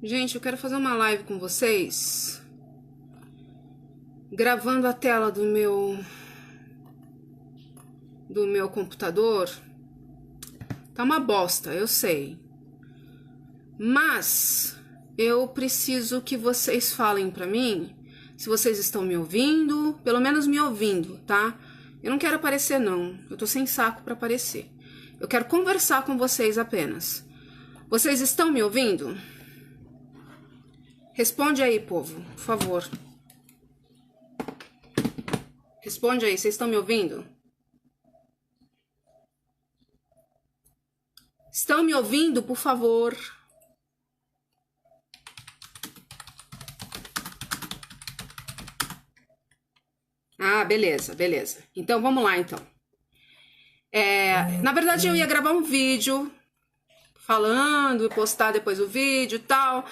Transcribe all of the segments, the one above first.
Gente, eu quero fazer uma live com vocês, gravando a tela do meu computador. Tá uma bosta, eu sei. Mas eu preciso que vocês falem pra mim se vocês estão me ouvindo, pelo menos me ouvindo, tá? Eu não quero aparecer não, eu tô sem saco pra aparecer. Eu quero conversar com vocês apenas. Vocês estão me ouvindo? Responde aí, povo, por favor. Responde aí, vocês estão me ouvindo? Estão me ouvindo, por favor? Ah, beleza, beleza. Então, vamos lá, então. Na verdade, eu ia gravar um vídeo falando e postar depois o vídeo e tal,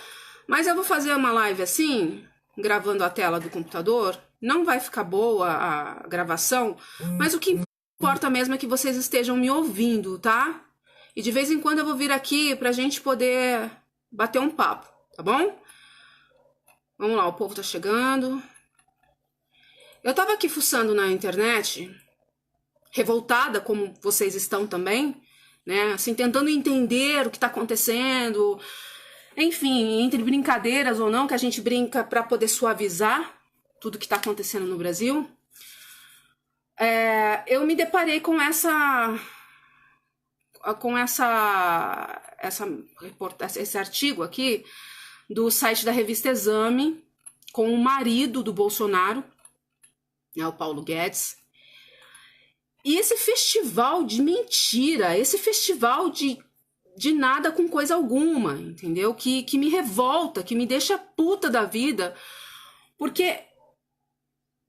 mas eu vou fazer uma live assim, gravando a tela do computador. Não vai ficar boa a gravação, mas o que importa mesmo é que vocês estejam me ouvindo, tá? E de vez em quando eu vou vir aqui pra gente poder bater um papo, tá bom? Vamos lá, o povo tá chegando. Eu tava aqui fuçando na internet, revoltada como vocês estão também, né? Assim, tentando entender o que tá acontecendo. Enfim, entre brincadeiras ou não, que a gente brinca pra poder suavizar tudo que tá acontecendo no Brasil. Eu me deparei com esse artigo aqui do site da revista Exame, com o marido do Bolsonaro, né, o Paulo Guedes. E esse festival de mentira, esse festival de nada com coisa alguma, entendeu? Que me revolta, que me deixa puta da vida, porque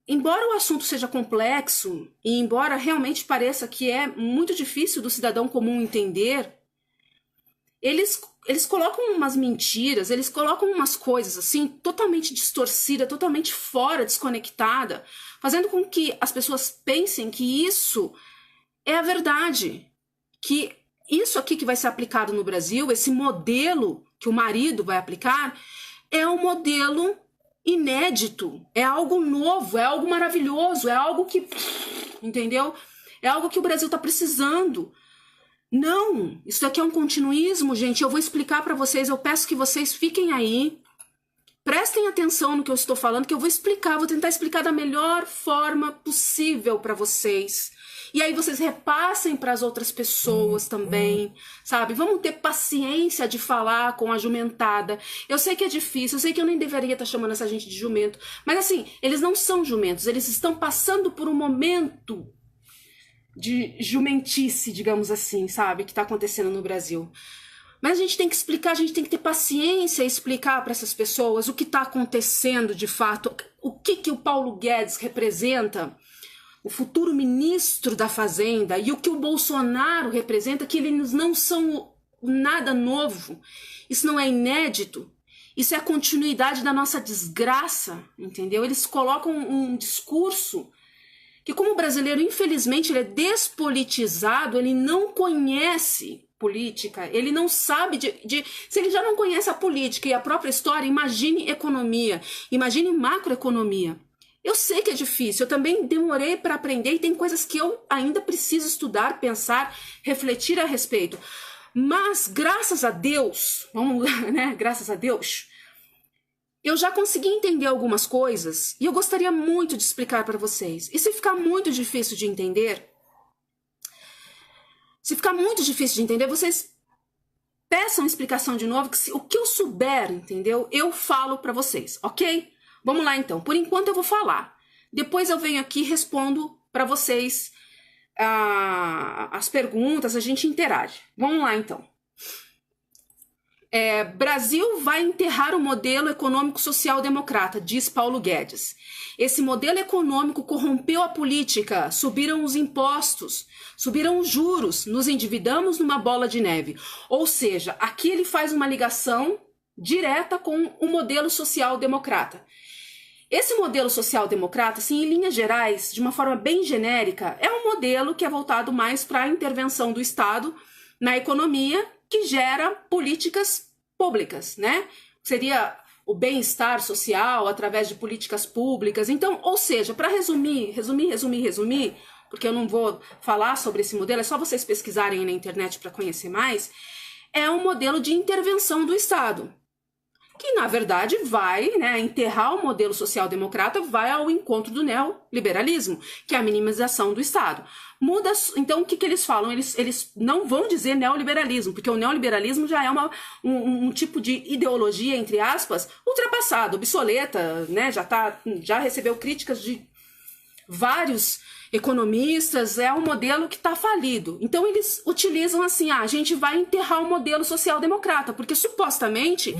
embora o assunto seja complexo e embora realmente pareça que é muito difícil do cidadão comum entender, eles colocam umas mentiras, eles colocam umas coisas assim totalmente distorcidas, totalmente fora, desconectada, fazendo com que as pessoas pensem que isso é a verdade, que isso aqui que vai ser aplicado no Brasil, esse modelo que o marido vai aplicar, é um modelo inédito, é algo novo, é algo maravilhoso, é algo que, entendeu? É algo que o Brasil tá precisando. Não, isso daqui é um continuismo, gente. Eu vou explicar pra vocês, eu peço que vocês fiquem aí, prestem atenção no que eu estou falando, que eu vou explicar, vou tentar explicar da melhor forma possível pra vocês. E aí vocês repassem para as outras pessoas também, sabe? Vamos ter paciência de falar com a jumentada. Eu sei que é difícil, eu sei que eu nem deveria estar chamando essa gente de jumento, mas assim, eles não são jumentos, eles estão passando por um momento de jumentice, digamos assim, sabe? Que tá acontecendo no Brasil. Mas a gente tem que explicar, a gente tem que ter paciência e explicar para essas pessoas o que tá acontecendo de fato, o que o Paulo Guedes representa, o futuro ministro da Fazenda, e o que o Bolsonaro representa, que eles não são nada novo, isso não é inédito, isso é a continuidade da nossa desgraça, entendeu? Eles colocam um discurso que, como o brasileiro, infelizmente, ele é despolitizado, ele não conhece política, ele não sabe se ele já não conhece a política e a própria história, imagine economia, imagine macroeconomia. Eu sei que é difícil, eu também demorei para aprender e tem coisas que eu ainda preciso estudar, pensar, refletir a respeito. Mas, graças a Deus, vamos lá, né? Graças a Deus, eu já consegui entender algumas coisas e eu gostaria muito de explicar para vocês. E se ficar muito difícil de entender, vocês peçam explicação de novo, que o que eu souber, entendeu? Eu falo para vocês, ok? Vamos lá, então. Por enquanto eu vou falar. Depois eu venho aqui e respondo para vocês as perguntas, a gente interage. Vamos lá, então. Brasil vai enterrar o modelo econômico social-democrata, diz Paulo Guedes. Esse modelo econômico corrompeu a política, subiram os impostos, subiram os juros, nos endividamos numa bola de neve. Ou seja, aqui ele faz uma ligação direta com o modelo social-democrata. Esse modelo social-democrata, assim, em linhas gerais, de uma forma bem genérica, é um modelo que é voltado mais para a intervenção do Estado na economia, que gera políticas públicas, né? seria o bem-estar social através de políticas públicas. Então, ou seja, para resumir, porque eu não vou falar sobre esse modelo, é só vocês pesquisarem na internet para conhecer mais, é um modelo de intervenção do Estado, que na verdade vai, né, enterrar o modelo social-democrata, vai ao encontro do neoliberalismo, que é a minimização do Estado. Muda, então o que eles falam? Eles não vão dizer neoliberalismo, porque o neoliberalismo já é um tipo de ideologia, entre aspas, ultrapassada, obsoleta, né, já recebeu críticas de vários economistas, é um modelo que está falido. Então eles utilizam assim, a gente vai enterrar o modelo social-democrata, porque supostamente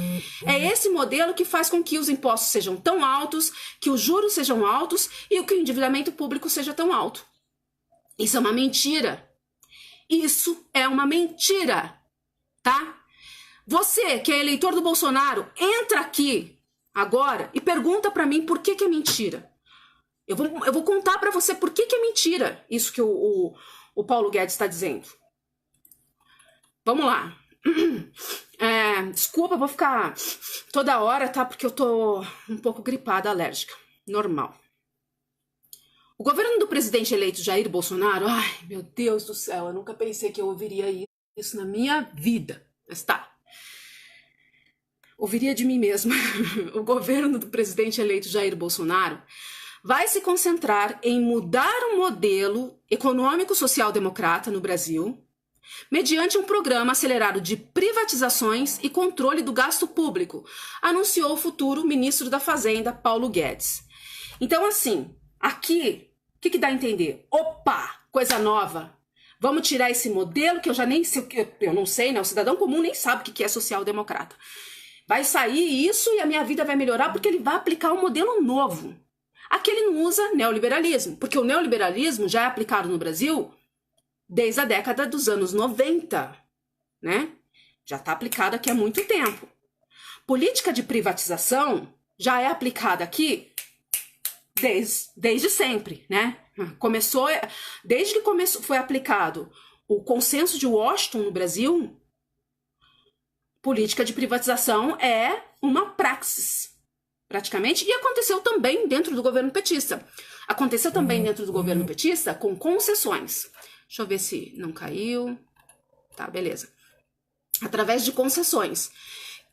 é esse modelo que faz com que os impostos sejam tão altos, que os juros sejam altos e que o endividamento público seja tão alto. Isso é uma mentira. Isso é uma mentira, tá? Você, que é eleitor do Bolsonaro, entra aqui agora e pergunta para mim por que é mentira. Eu vou contar para você por que é mentira isso que o Paulo Guedes está dizendo. Vamos lá. Desculpa, eu vou ficar toda hora, tá? Porque eu tô um pouco gripada, alérgica. Normal. O governo do presidente eleito Jair Bolsonaro, ai, meu Deus do céu, eu nunca pensei que eu ouviria isso na minha vida. Mas tá. Ouviria de mim mesma. O governo do presidente eleito Jair Bolsonaro vai se concentrar em mudar o modelo econômico social-democrata no Brasil, mediante um programa acelerado de privatizações e controle do gasto público, anunciou o futuro ministro da Fazenda, Paulo Guedes. Então, assim, aqui, o que dá a entender? Opa, coisa nova. Vamos tirar esse modelo que eu já nem sei, eu não sei, né? O cidadão comum nem sabe o que é social-democrata. Vai sair isso e a minha vida vai melhorar porque ele vai aplicar um modelo novo. Aqui ele não usa neoliberalismo, porque o neoliberalismo já é aplicado no Brasil desde a década dos anos 90, né? Já está aplicado aqui há muito tempo. Política de privatização já é aplicada aqui desde sempre, né? Desde que foi aplicado o consenso de Washington no Brasil, política de privatização é uma praxis. Praticamente, e aconteceu também dentro do governo petista. Aconteceu também dentro do governo petista com concessões. Deixa eu ver se não caiu. Tá, beleza. Através de concessões.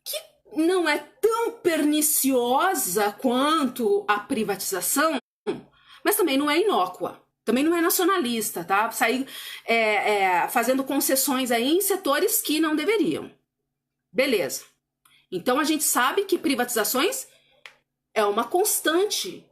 Que não é tão perniciosa quanto a privatização, mas também não é inócua. Também não é nacionalista, tá? Sair fazendo concessões aí em setores que não deveriam. Beleza. Então a gente sabe que privatizações é uma constante.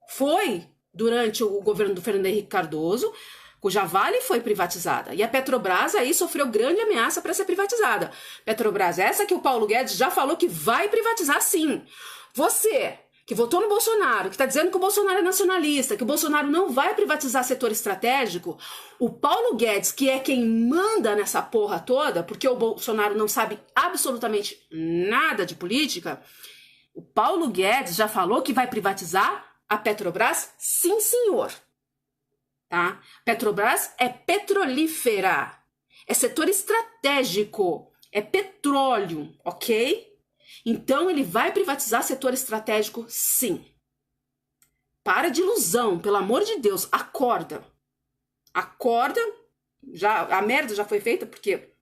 Foi durante o governo do Fernando Henrique Cardoso, cuja Vale foi privatizada. E a Petrobras aí sofreu grande ameaça para ser privatizada. Petrobras essa que o Paulo Guedes já falou que vai privatizar sim. Você que votou no Bolsonaro, que está dizendo que o Bolsonaro é nacionalista, que o Bolsonaro não vai privatizar setor estratégico, o Paulo Guedes, que é quem manda nessa porra toda, porque o Bolsonaro não sabe absolutamente nada de política, o Paulo Guedes já falou que vai privatizar a Petrobras? Sim, senhor. Tá? Petrobras é petrolífera, é setor estratégico, é petróleo, ok? Então ele vai privatizar setor estratégico, sim. Para de ilusão, pelo amor de Deus, acorda. Acorda, a merda já foi feita porque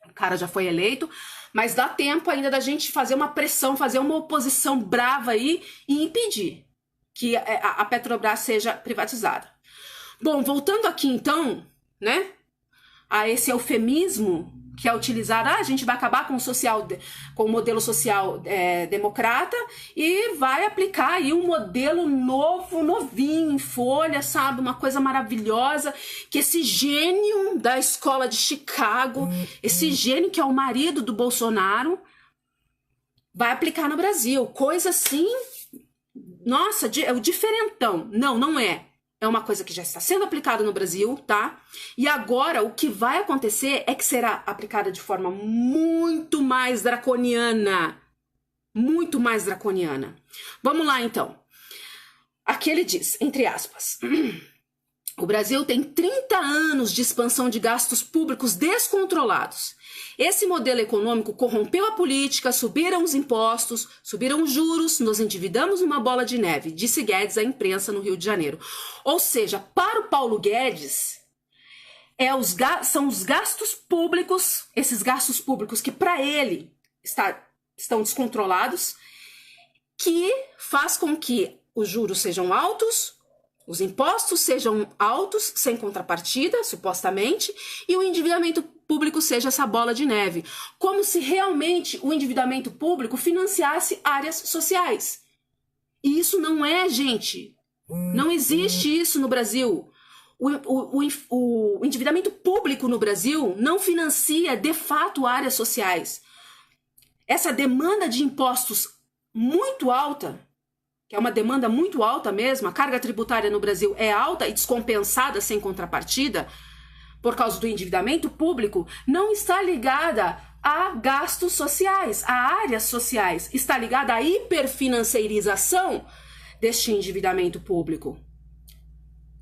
o cara já foi eleito, mas dá tempo ainda da gente fazer uma pressão, fazer uma oposição brava aí e impedir que a Petrobras seja privatizada. Bom, voltando aqui então, né, a esse eufemismo que é utilizar, a gente vai acabar com o modelo social democrata e vai aplicar aí um modelo novo, novinho, em folha, sabe? Uma coisa maravilhosa, que esse gênio da escola de Chicago, esse gênio que é o marido do Bolsonaro, vai aplicar no Brasil. Coisa assim, nossa, é o diferentão. Não, não é. É uma coisa que já está sendo aplicada no Brasil, tá? E agora o que vai acontecer é que será aplicada de forma muito mais draconiana. Muito mais draconiana. Vamos lá, então. Aqui ele diz, entre aspas, O Brasil tem 30 anos de expansão de gastos públicos descontrolados. Esse modelo econômico corrompeu a política, subiram os impostos, subiram os juros, nos endividamos numa bola de neve, disse Guedes à imprensa no Rio de Janeiro. Ou seja, para o Paulo Guedes, são os gastos públicos, esses gastos públicos que para ele estão descontrolados, que faz com que os juros sejam altos, os impostos sejam altos, sem contrapartida, supostamente, e o endividamento público seja essa bola de neve. Como se realmente o endividamento público financiasse áreas sociais. E isso não é, gente. Não existe isso no Brasil. O endividamento público no Brasil não financia, de fato, áreas sociais. Essa demanda de impostos muito alta, que é uma demanda muito alta mesmo, a carga tributária no Brasil é alta e descompensada sem contrapartida, por causa do endividamento público, não está ligada a gastos sociais, a áreas sociais, está ligada à hiperfinanciarização deste endividamento público,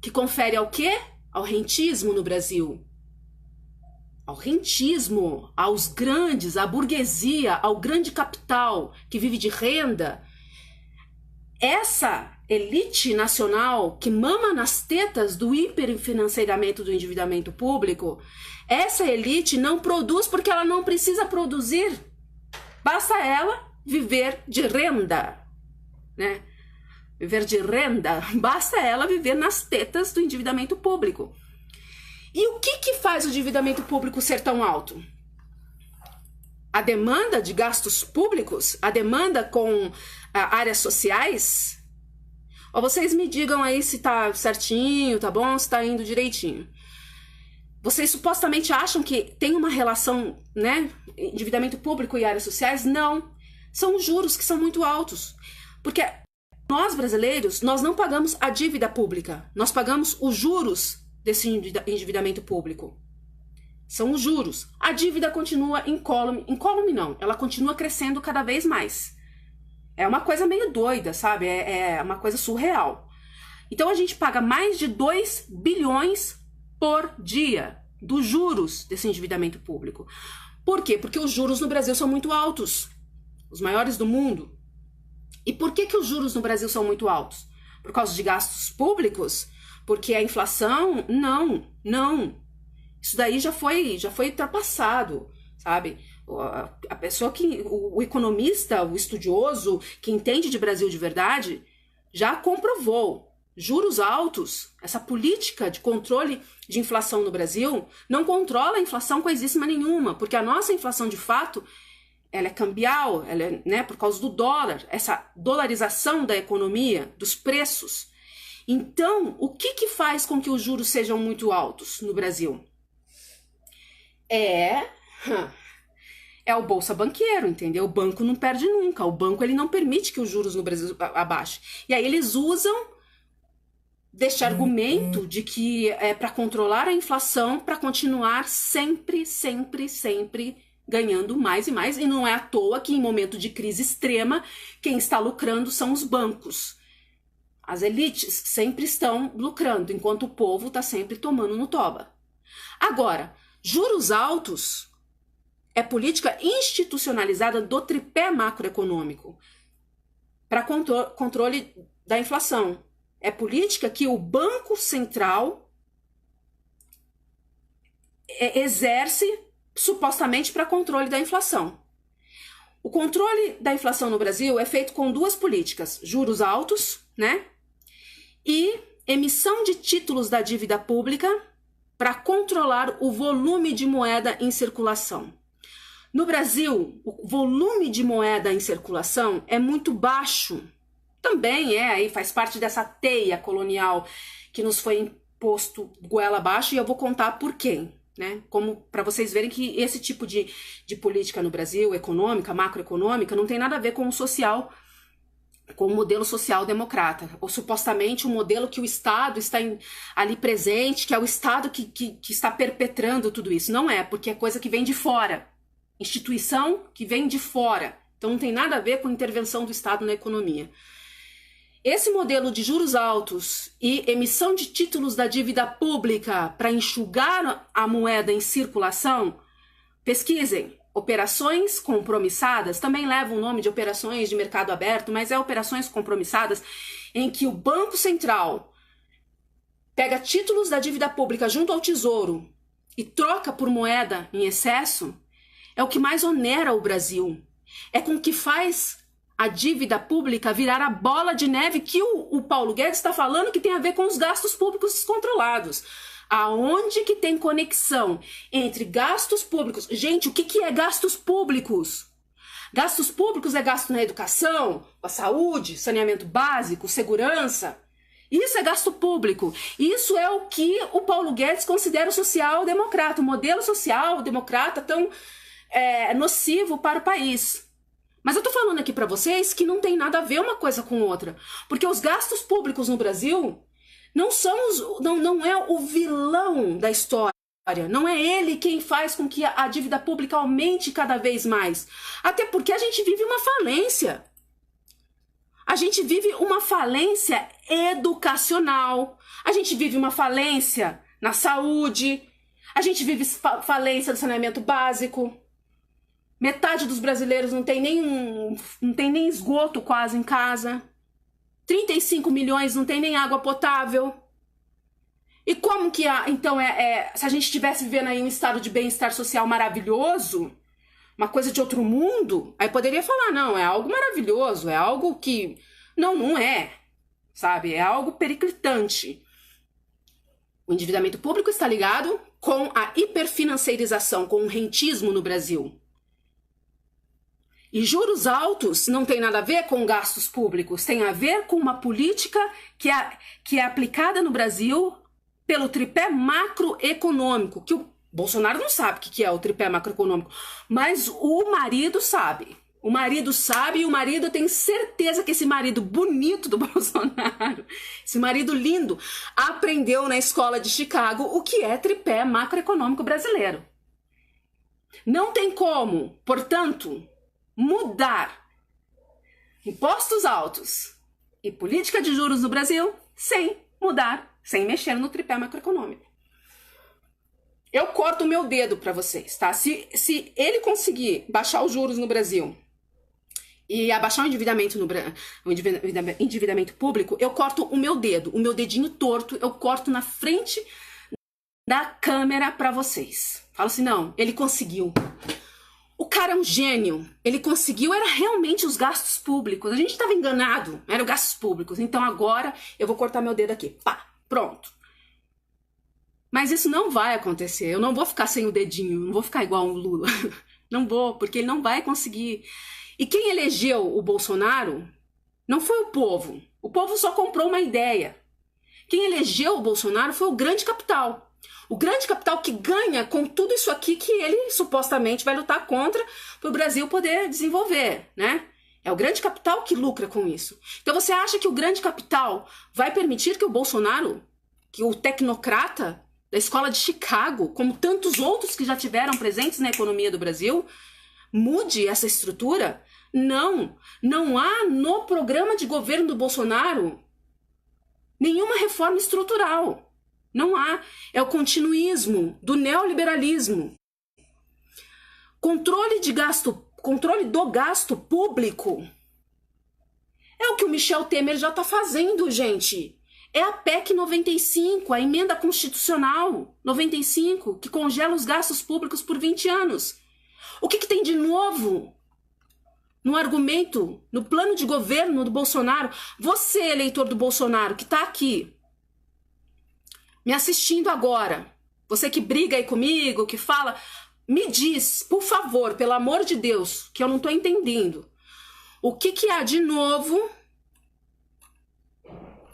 que confere ao quê? Ao rentismo no Brasil. Ao rentismo, aos grandes, à burguesia, ao grande capital que vive de renda. Essa elite nacional que mama nas tetas do hiperfinanciamento do endividamento público, essa elite não produz porque ela não precisa produzir. Basta ela viver de renda, né? Viver de renda, basta ela viver nas tetas do endividamento público. E o que faz o endividamento público ser tão alto? A demanda de gastos públicos, a demanda com áreas sociais. Ou vocês me digam aí se tá certinho, tá bom, se tá indo direitinho. Vocês supostamente acham que tem uma relação, né, endividamento público e áreas sociais? Não. São os juros que são muito altos. Porque nós brasileiros, nós não pagamos a dívida pública, nós pagamos os juros desse endividamento público. São os juros. A dívida continua incólume não, ela continua crescendo cada vez mais. É uma coisa meio doida, sabe? É uma coisa surreal. Então a gente paga mais de 2 bilhões por dia dos juros desse endividamento público. Por quê? Porque os juros no Brasil são muito altos, os maiores do mundo. E por que os juros no Brasil são muito altos? Por causa de gastos públicos? Porque a inflação? Não. Isso daí já foi ultrapassado, sabe? A pessoa o economista, o estudioso, que entende de Brasil de verdade, já comprovou. Juros altos, essa política de controle de inflação no Brasil, não controla a inflação coisíssima nenhuma, porque a nossa inflação, de fato, ela é cambial, ela é, né, por causa do dólar, essa dolarização da economia, dos preços. Então, o que faz com que os juros sejam muito altos no Brasil? É o Bolsa Banqueiro, entendeu? O banco não perde nunca. O banco ele não permite que os juros no Brasil abaixem. E aí eles usam deste argumento de que é para controlar a inflação, para continuar sempre ganhando mais e mais. E não é à toa que em momento de crise extrema, quem está lucrando são os bancos. As elites sempre estão lucrando, enquanto o povo está sempre tomando no toba. Agora, juros altos é política institucionalizada do tripé macroeconômico para controle da inflação. É política que o Banco Central exerce supostamente para controle da inflação. O controle da inflação no Brasil é feito com duas políticas: juros altos, né? E emissão de títulos da dívida pública para controlar o volume de moeda em circulação. No Brasil, o volume de moeda em circulação é muito baixo. Também aí faz parte dessa teia colonial que nos foi imposto goela abaixo, e eu vou contar por quê, né? Como para vocês verem que esse tipo de política no Brasil, econômica, macroeconômica, não tem nada a ver com o social, com o modelo social-democrata, ou supostamente o modelo que o Estado está ali presente, que é o Estado que está perpetrando tudo isso. Não é, porque é coisa que vem de fora, instituição que vem de fora, então não tem nada a ver com intervenção do Estado na economia. Esse modelo de juros altos e emissão de títulos da dívida pública para enxugar a moeda em circulação, pesquisem. Operações compromissadas, também leva o nome de operações de mercado aberto, mas é operações compromissadas em que o Banco Central pega títulos da dívida pública junto ao Tesouro e troca por moeda em excesso, é o que mais onera o Brasil. É com que faz a dívida pública virar a bola de neve que o Paulo Guedes está falando que tem a ver com os gastos públicos descontrolados. Aonde que tem conexão entre gastos públicos? Gente, o que é gastos públicos? Gastos públicos é gasto na educação, a saúde, saneamento básico, segurança. Isso é gasto público. Isso é o que o Paulo Guedes considera o social-democrata, o modelo social-democrata tão nocivo para o país. Mas eu tô falando aqui para vocês que não tem nada a ver uma coisa com outra. Porque os gastos públicos no Brasil não é o vilão da história. Não é ele quem faz com que a dívida pública aumente cada vez mais. Até porque a gente vive uma falência. A gente vive uma falência educacional. A gente vive uma falência na saúde. A gente vive falência do saneamento básico. Metade dos brasileiros não tem nem esgoto quase em casa. 35 milhões não tem nem água potável. E como que então se a gente estivesse vivendo aí um estado de bem-estar social maravilhoso, uma coisa de outro mundo, aí poderia falar, não, é algo maravilhoso, é algo que... Não é, sabe? É algo periclitante. O endividamento público está ligado com a hiperfinanceirização, com o rentismo no Brasil. E juros altos não tem nada a ver com gastos públicos, tem a ver com uma política que é aplicada no Brasil pelo tripé macroeconômico, que o Bolsonaro não sabe o que é o tripé macroeconômico, mas o marido sabe. O marido sabe e o marido tem certeza que esse marido bonito do Bolsonaro, esse marido lindo, aprendeu na escola de Chicago o que é tripé macroeconômico brasileiro. Não tem como, portanto, mudar impostos altos e política de juros no Brasil sem mudar, sem mexer no tripé macroeconômico. Eu corto o meu dedo para vocês, tá? Se ele conseguir baixar os juros no Brasil e abaixar o endividamento endividamento público, eu corto o meu dedo, o meu dedinho torto, eu corto na frente da câmera para vocês. Falo assim, não, ele conseguiu. O cara é um gênio. Ele conseguiu, era realmente os gastos públicos. A gente estava enganado, eram gastos públicos. Então agora eu vou cortar meu dedo aqui. Pá, pronto. Mas isso não vai acontecer. Eu não vou ficar sem o dedinho, não vou ficar igual o Lula. Não vou, porque ele não vai conseguir. E quem elegeu o Bolsonaro não foi o povo. O povo só comprou uma ideia. Quem elegeu o Bolsonaro foi o grande capital. O grande capital que ganha com tudo isso aqui que ele supostamente vai lutar contra para o Brasil poder desenvolver, né? É o grande capital que lucra com isso. Então você acha que o grande capital vai permitir que o Bolsonaro, que o tecnocrata da escola de Chicago, como tantos outros que já tiveram presentes na economia do Brasil, mude essa estrutura? Não. Não há no programa de governo do Bolsonaro nenhuma reforma estrutural. Não há. É o continuismo do neoliberalismo. Controle do gasto público é o que o Michel Temer já está fazendo, gente. É a PEC 95, a emenda constitucional 95, que congela os gastos públicos por 20 anos. O que tem de novo no argumento, no plano de governo do Bolsonaro? Você, eleitor do Bolsonaro, que está aqui me assistindo agora, você que briga aí comigo, que fala, me diz, por favor, pelo amor de Deus, que eu não estou entendendo. O que há de novo?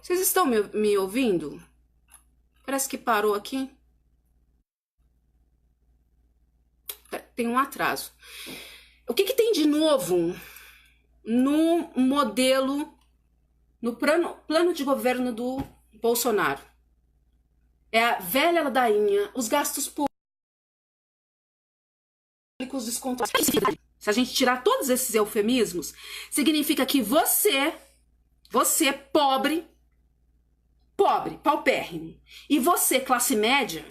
Vocês estão me ouvindo? Parece que parou aqui. Tem um atraso. O que tem de novo no modelo, no plano de governo do Bolsonaro? É a velha ladainha, os gastos públicos descontrolados. Se a gente tirar todos esses eufemismos, significa que você você pobre, paupérrimo, e você, classe média,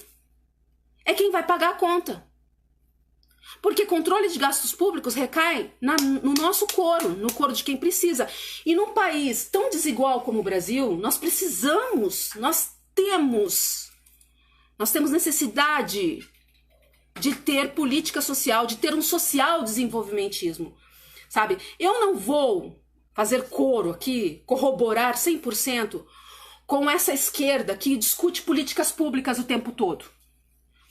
é quem vai pagar a conta. Porque controle de gastos públicos recai no nosso coro, no coro de quem precisa. E num país tão desigual como o Brasil, nós temos necessidade de ter política social, de ter um social desenvolvimentismo, sabe? Eu não vou fazer coro aqui, corroborar 100% com essa esquerda que discute políticas públicas o tempo todo.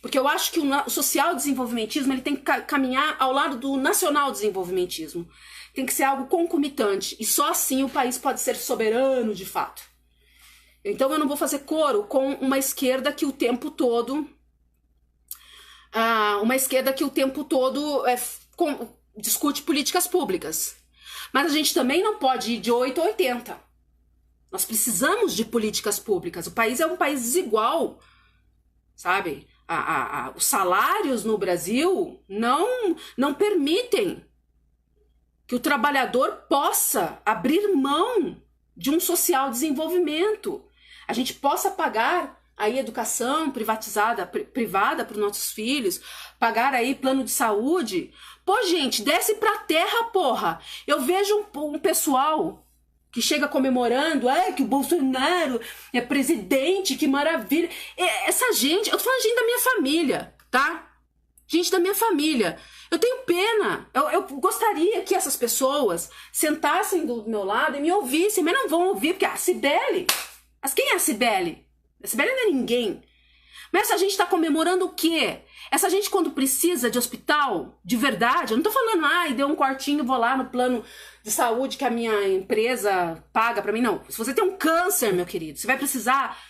Porque eu acho que o social desenvolvimentismo ele tem que caminhar ao lado do nacional desenvolvimentismo. Tem que ser algo concomitante. E só assim o país pode ser soberano de fato. Então eu não vou fazer coro com uma esquerda que o tempo todo... discute políticas públicas. Mas a gente também não pode ir de 8 a 80. Nós precisamos de políticas públicas. O país é um país desigual, sabe? Os salários no Brasil não permitem que o trabalhador possa abrir mão de um social desenvolvimento. A gente possa pagar aí educação privada para os nossos filhos, pagar aí plano de saúde. Pô, gente, desce pra terra, porra. Eu vejo um pessoal que chega comemorando, que o Bolsonaro é presidente, que maravilha. Essa gente, eu tô falando de gente da minha família, tá? Gente da minha família. Eu tenho pena, eu gostaria que essas pessoas sentassem do meu lado e me ouvissem, mas não vão ouvir, porque a Cibele, quem é a Cibele? A Cibele não é ninguém. Mas essa gente tá comemorando o quê? Essa gente quando precisa de hospital, de verdade, eu não tô falando, deu um quartinho, vou lá no plano de saúde que a minha empresa paga pra mim, não. Se você tem um câncer, meu querido, você vai precisar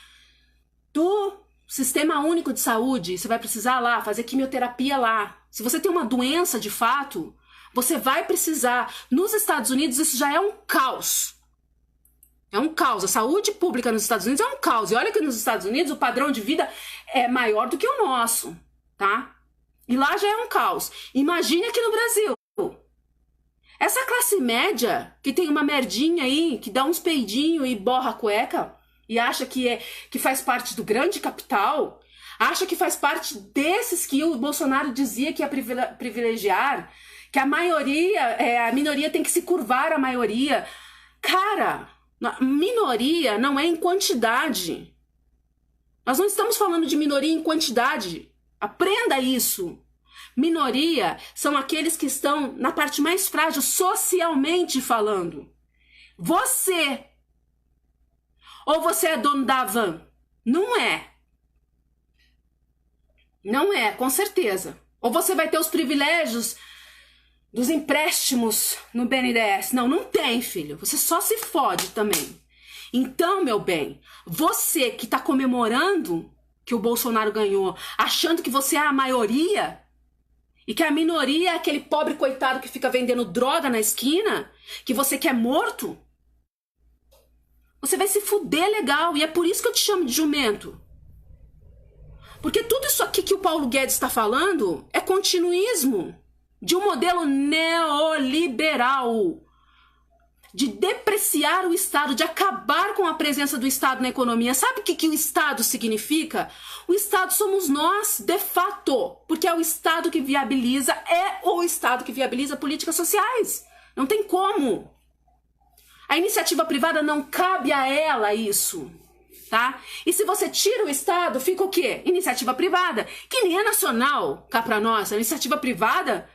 do Sistema Único de Saúde, você vai precisar lá fazer quimioterapia lá. Se você tem uma doença de fato, você vai precisar. Nos Estados Unidos isso já é um caos. É um caos. A saúde pública nos Estados Unidos é um caos. E olha que nos Estados Unidos o padrão de vida é maior do que o nosso, tá? E lá já é um caos. Imagine aqui no Brasil. Essa classe média que tem uma merdinha aí, que dá uns peidinhos e borra a cueca e acha que faz parte do grande capital, acha que faz parte desses que o Bolsonaro dizia que ia privilegiar, que a minoria tem que se curvar à maioria. Cara, minoria não é em quantidade. Nós não estamos falando de minoria em quantidade. Aprenda isso. Minoria são aqueles que estão na parte mais frágil, socialmente falando. Você. Ou você é dono da van? Não é. Não é, com certeza. Ou você vai ter os privilégios dos empréstimos no BNDES. Não tem, filho. Você só se fode também. Então, meu bem, você que tá comemorando que o Bolsonaro ganhou, achando que você é a maioria e que a minoria é aquele pobre coitado que fica vendendo droga na esquina, que você quer morto, você vai se fuder legal. E é por isso que eu te chamo de jumento. Porque tudo isso aqui que o Paulo Guedes está falando é continuismo de um modelo neoliberal, de depreciar o Estado, de acabar com a presença do Estado na economia. Sabe o que o Estado significa? O Estado somos nós, de fato, porque é o Estado que viabiliza, políticas sociais. Não tem como. A iniciativa privada não cabe a ela isso, tá? E se você tira o Estado, fica o quê? Iniciativa privada, que nem é nacional, cá pra nós. A iniciativa privada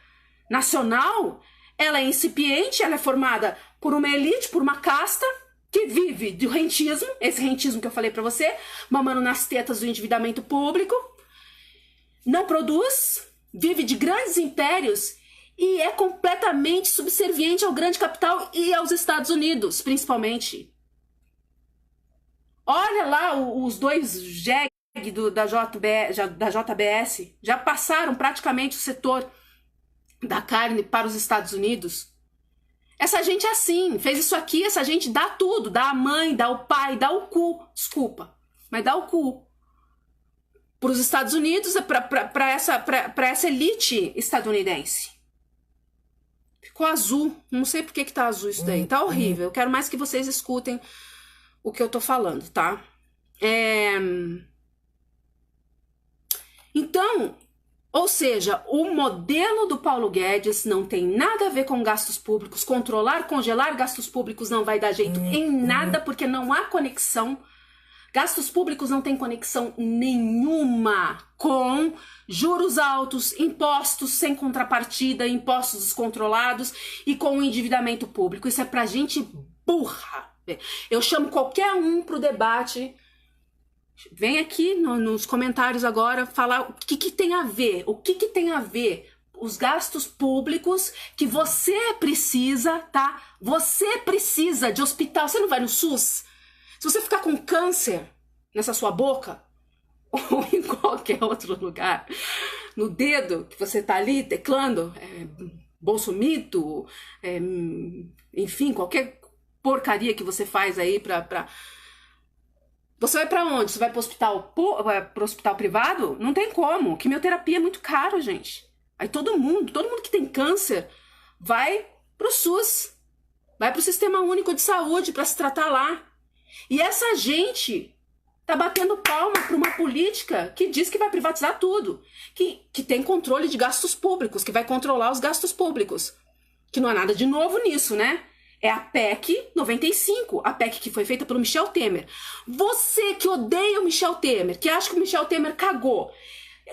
nacional, ela é incipiente, ela é formada por uma elite, por uma casta que vive do rentismo, esse rentismo que eu falei pra você, mamando nas tetas do endividamento público, não produz, vive de grandes impérios e é completamente subserviente ao grande capital e aos Estados Unidos, principalmente. Olha lá os dois jegue da JBS, já passaram praticamente o setor da carne para os Estados Unidos. Essa gente é assim, fez isso aqui, essa gente dá tudo, dá a mãe, dá o pai, dá o cu, desculpa, mas dá o cu para os Estados Unidos, para essa elite estadunidense. Ficou azul. Não sei por que tá azul isso daí. Tá horrível. Eu quero mais que vocês escutem o que eu tô falando, tá? Então, ou seja, o modelo do Paulo Guedes não tem nada a ver com gastos públicos. Controlar, congelar gastos públicos não vai dar jeito em nada, porque não há conexão. Gastos públicos não têm conexão nenhuma com juros altos, impostos sem contrapartida, impostos descontrolados e com o endividamento público. Isso é pra gente burra. Eu chamo qualquer um pro debate. Vem aqui nos comentários agora falar o que tem a ver. O que tem a ver os gastos públicos que você precisa, tá? Você precisa de hospital. Você não vai no SUS? Se você ficar com câncer nessa sua boca, ou em qualquer outro lugar, no dedo que você tá ali teclando, bolsomito, enfim, qualquer porcaria que você faz aí pra... Você vai pra onde? Você vai pro hospital privado? Não tem como. Quimioterapia é muito caro, gente. Aí todo mundo que tem câncer vai pro SUS, vai pro Sistema Único de Saúde pra se tratar lá. E essa gente tá batendo palma para uma política que diz que vai privatizar tudo, que tem controle de gastos públicos, que vai controlar os gastos públicos. Que não há nada de novo nisso, né? É a PEC 95, a PEC que foi feita pelo Michel Temer. Você que odeia o Michel Temer, que acha que o Michel Temer cagou.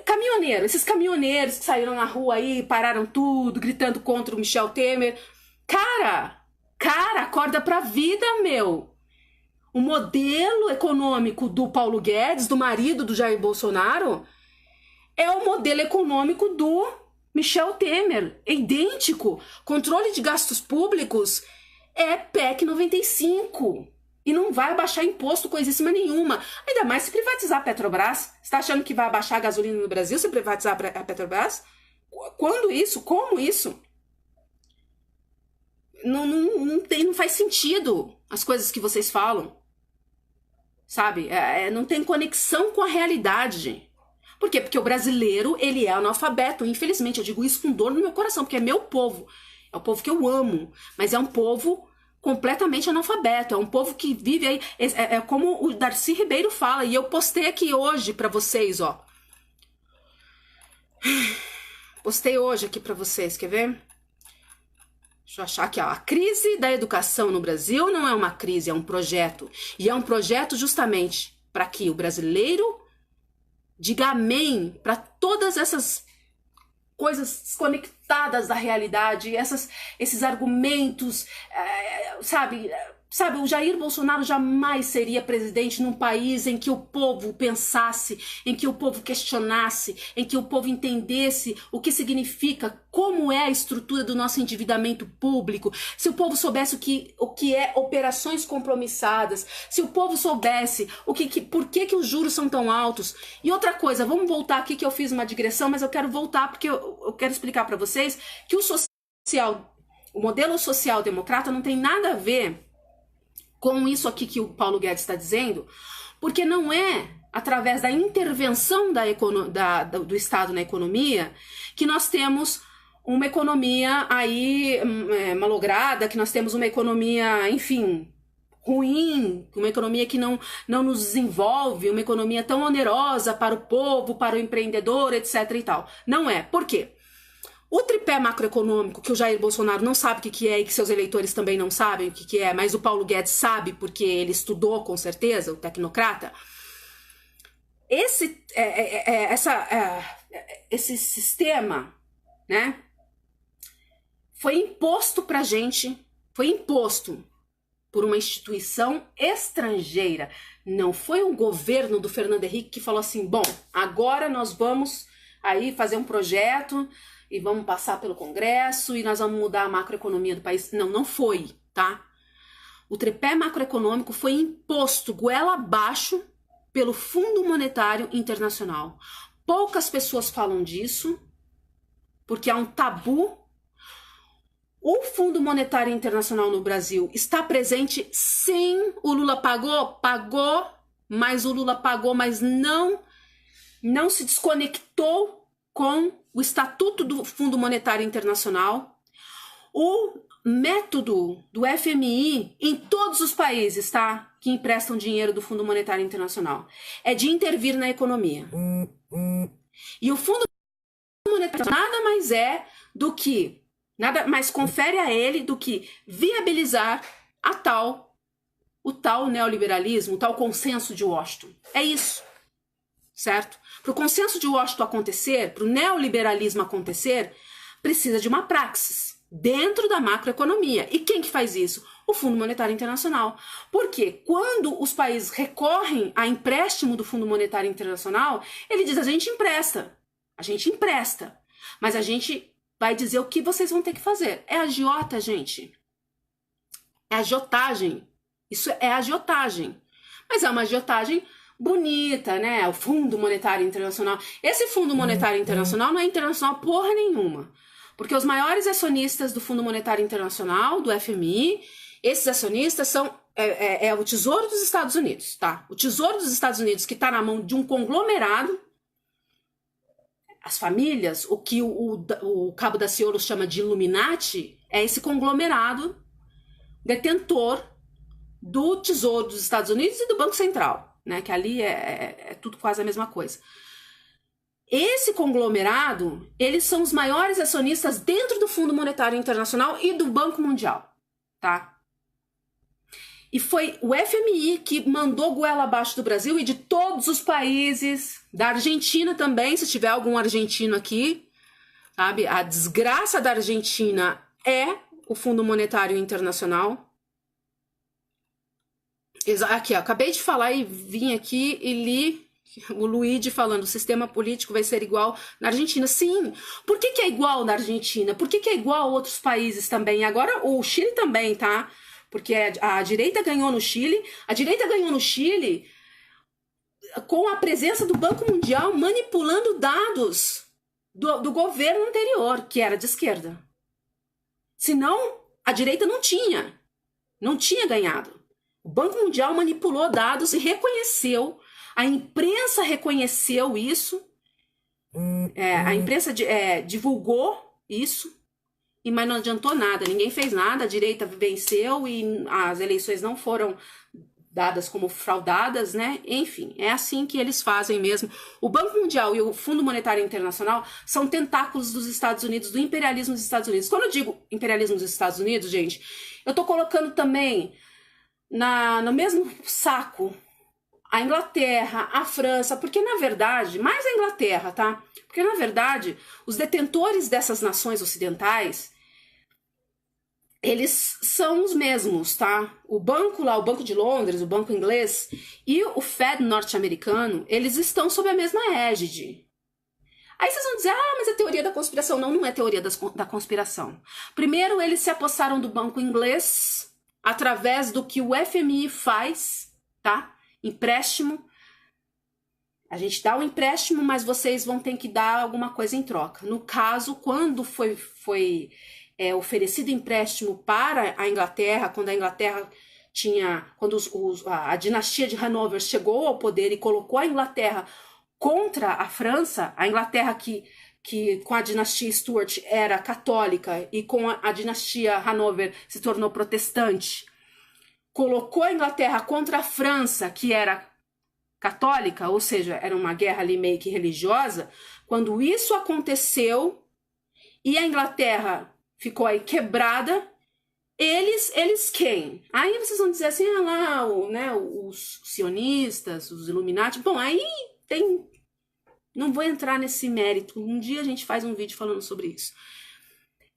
Caminhoneiro, esses caminhoneiros que saíram na rua aí, pararam tudo, gritando contra o Michel Temer. Cara, acorda pra vida, meu. O modelo econômico do Paulo Guedes, do marido do Jair Bolsonaro, é o modelo econômico do Michel Temer. É idêntico. Controle de gastos públicos é PEC 95. E não vai abaixar imposto coisíssima nenhuma. Ainda mais se privatizar a Petrobras. Você tá achando que vai abaixar a gasolina no Brasil se privatizar a Petrobras? Quando isso? Como isso? Não faz sentido as coisas que vocês falam. Sabe? Não tem conexão com a realidade, gente. Por quê? Porque o brasileiro, ele é analfabeto. Infelizmente, eu digo isso com dor no meu coração, porque é meu povo. É o povo que eu amo. Mas é um povo completamente analfabeto. É um povo que vive aí... É como o Darcy Ribeiro fala. E eu postei aqui hoje pra vocês, ó. Postei hoje aqui pra vocês, quer ver? Deixa eu achar aqui, ó. A crise da educação no Brasil não é uma crise, é um projeto. E é um projeto justamente para que o brasileiro diga amém para todas essas coisas desconectadas da realidade, esses argumentos, sabe, o Jair Bolsonaro jamais seria presidente num país em que o povo pensasse, em que o povo questionasse, em que o povo entendesse o que significa, como é a estrutura do nosso endividamento público, se o povo soubesse o que é operações compromissadas, se o povo soubesse por que os juros são tão altos. E outra coisa, vamos voltar aqui que eu fiz uma digressão, mas eu quero voltar porque eu quero explicar para vocês que o modelo social-democrata não tem nada a ver com isso aqui que o Paulo Guedes está dizendo, porque não é através da intervenção do Estado na economia que nós temos uma economia aí malograda, que nós temos uma economia, enfim, ruim, uma economia que não nos desenvolve, uma economia tão onerosa para o povo, para o empreendedor, etc. e tal. Não é. Por quê? O tripé macroeconômico, que o Jair Bolsonaro não sabe o que é e que seus eleitores também não sabem o que é, mas o Paulo Guedes sabe porque ele estudou com certeza, o tecnocrata, esse sistema, né, foi imposto pra gente, foi imposto por uma instituição estrangeira. Não foi um governo do Fernando Henrique que falou assim, bom, agora nós vamos aí fazer um projeto e vamos passar pelo Congresso e nós vamos mudar a macroeconomia do país. Não foi, tá? O tripé macroeconômico foi imposto goela abaixo pelo Fundo Monetário Internacional. Poucas pessoas falam disso, porque é um tabu. O Fundo Monetário Internacional no Brasil está presente, sim. O Lula pagou, mas o Lula pagou, mas não se desconectou com o Estatuto do Fundo Monetário Internacional. O método do FMI em todos os países, tá? Que emprestam dinheiro do Fundo Monetário Internacional é de intervir na economia. E o Fundo Monetário nada mais é do que, nada mais confere a ele do que viabilizar o tal neoliberalismo, o tal consenso de Washington. É isso, certo? Para o consenso de Washington acontecer, para o neoliberalismo acontecer, precisa de uma praxis dentro da macroeconomia. E quem que faz isso? O Fundo Monetário Internacional. Porque quando os países recorrem a empréstimo do Fundo Monetário Internacional, ele diz, a gente empresta, mas a gente vai dizer o que vocês vão ter que fazer. É agiota, gente. É agiotagem. Isso é agiotagem. Mas é uma agiotagem bonita, né? O Fundo Monetário Internacional. Esse Fundo Monetário Internacional não é internacional porra nenhuma. Porque os maiores acionistas do Fundo Monetário Internacional, do FMI, esses acionistas são o Tesouro dos Estados Unidos, tá? O Tesouro dos Estados Unidos que está na mão de um conglomerado, as famílias, o que o Cabo da Ciolo chama de Illuminati, é esse conglomerado detentor do Tesouro dos Estados Unidos e do Banco Central, né? Que ali é tudo quase a mesma coisa. Esse conglomerado, eles são os maiores acionistas dentro do Fundo Monetário Internacional e do Banco Mundial, tá? E foi o FMI que mandou goela abaixo do Brasil e de todos os países, da Argentina também, se tiver algum argentino aqui, sabe? A desgraça da Argentina é o Fundo Monetário Internacional. Aqui, ó, acabei de falar e vim aqui e li o Luigi falando, o sistema político vai ser igual na Argentina. Sim, por que é igual na Argentina? Por que é igual a outros países também? Agora o Chile também, tá? Porque a direita ganhou no Chile. A direita ganhou no Chile com a presença do Banco Mundial manipulando dados do governo anterior, que era de esquerda. Senão, a direita não tinha ganhado. O Banco Mundial manipulou dados e reconheceu. A imprensa reconheceu isso, a imprensa divulgou isso, mas não adiantou nada, ninguém fez nada, a direita venceu e as eleições não foram dadas como fraudadas, né? Enfim, é assim que eles fazem mesmo. O Banco Mundial e o Fundo Monetário Internacional são tentáculos dos Estados Unidos, do imperialismo dos Estados Unidos. Quando eu digo imperialismo dos Estados Unidos, gente, eu tô colocando também no mesmo saco a Inglaterra, a França, porque na verdade, mais a Inglaterra, tá? Porque na verdade, os detentores dessas nações ocidentais, eles são os mesmos, tá? O banco lá, o Banco de Londres, o banco inglês e o Fed norte-americano, eles estão sob a mesma égide. Aí vocês vão dizer, mas é teoria da conspiração. Não, não é teoria da conspiração. Primeiro, eles se apossaram do banco inglês através do que o FMI faz, tá? Empréstimo, a gente dá um empréstimo, mas vocês vão ter que dar alguma coisa em troca. No caso, quando foi oferecido empréstimo para a Inglaterra, quando a Inglaterra quando a dinastia de Hanover chegou ao poder e colocou a Inglaterra contra a França, a Inglaterra que com a dinastia Stuart era católica e com a dinastia Hanover se tornou protestante, colocou a Inglaterra contra a França, que era católica, ou seja, era uma guerra ali meio que religiosa. Quando isso aconteceu e a Inglaterra ficou aí quebrada, eles quem? Aí vocês vão dizer assim, os sionistas, os Illuminati. Bom, aí não vou entrar nesse mérito. Um dia a gente faz um vídeo falando sobre isso.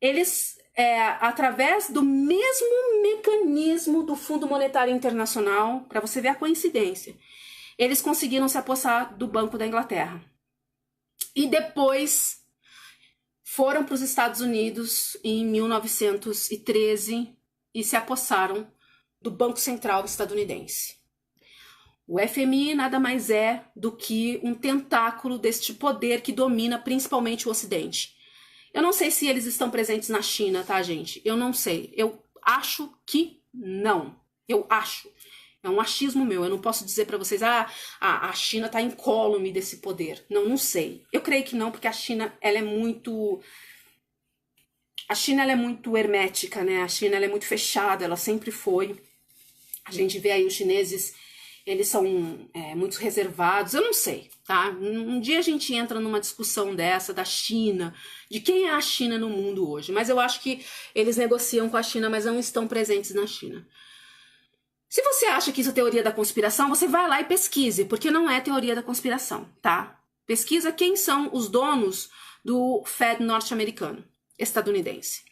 Eles, através do mesmo mecanismo do Fundo Monetário Internacional, para você ver a coincidência, eles conseguiram se apossar do Banco da Inglaterra. E depois foram para os Estados Unidos em 1913 e se apossaram do Banco Central estadunidense. O FMI nada mais é do que um tentáculo deste poder que domina principalmente o Ocidente. Eu não sei se eles estão presentes na China, tá, gente? Eu não sei. Eu acho que não. Eu acho. É um achismo meu. Eu não posso dizer para vocês, a China tá incólume desse poder. Não sei. Eu creio que não, porque a China, ela é muito A China ela é muito hermética, né? A China ela é muito fechada, ela sempre foi. A gente vê aí os chineses, eles são muito reservados, eu não sei, tá? Um dia a gente entra numa discussão dessa, da China, de quem é a China no mundo hoje, mas eu acho que eles negociam com a China, mas não estão presentes na China. Se você acha que isso é teoria da conspiração, você vai lá e pesquise, porque não é teoria da conspiração, tá? Pesquisa quem são os donos do Fed norte-americano, estadunidense.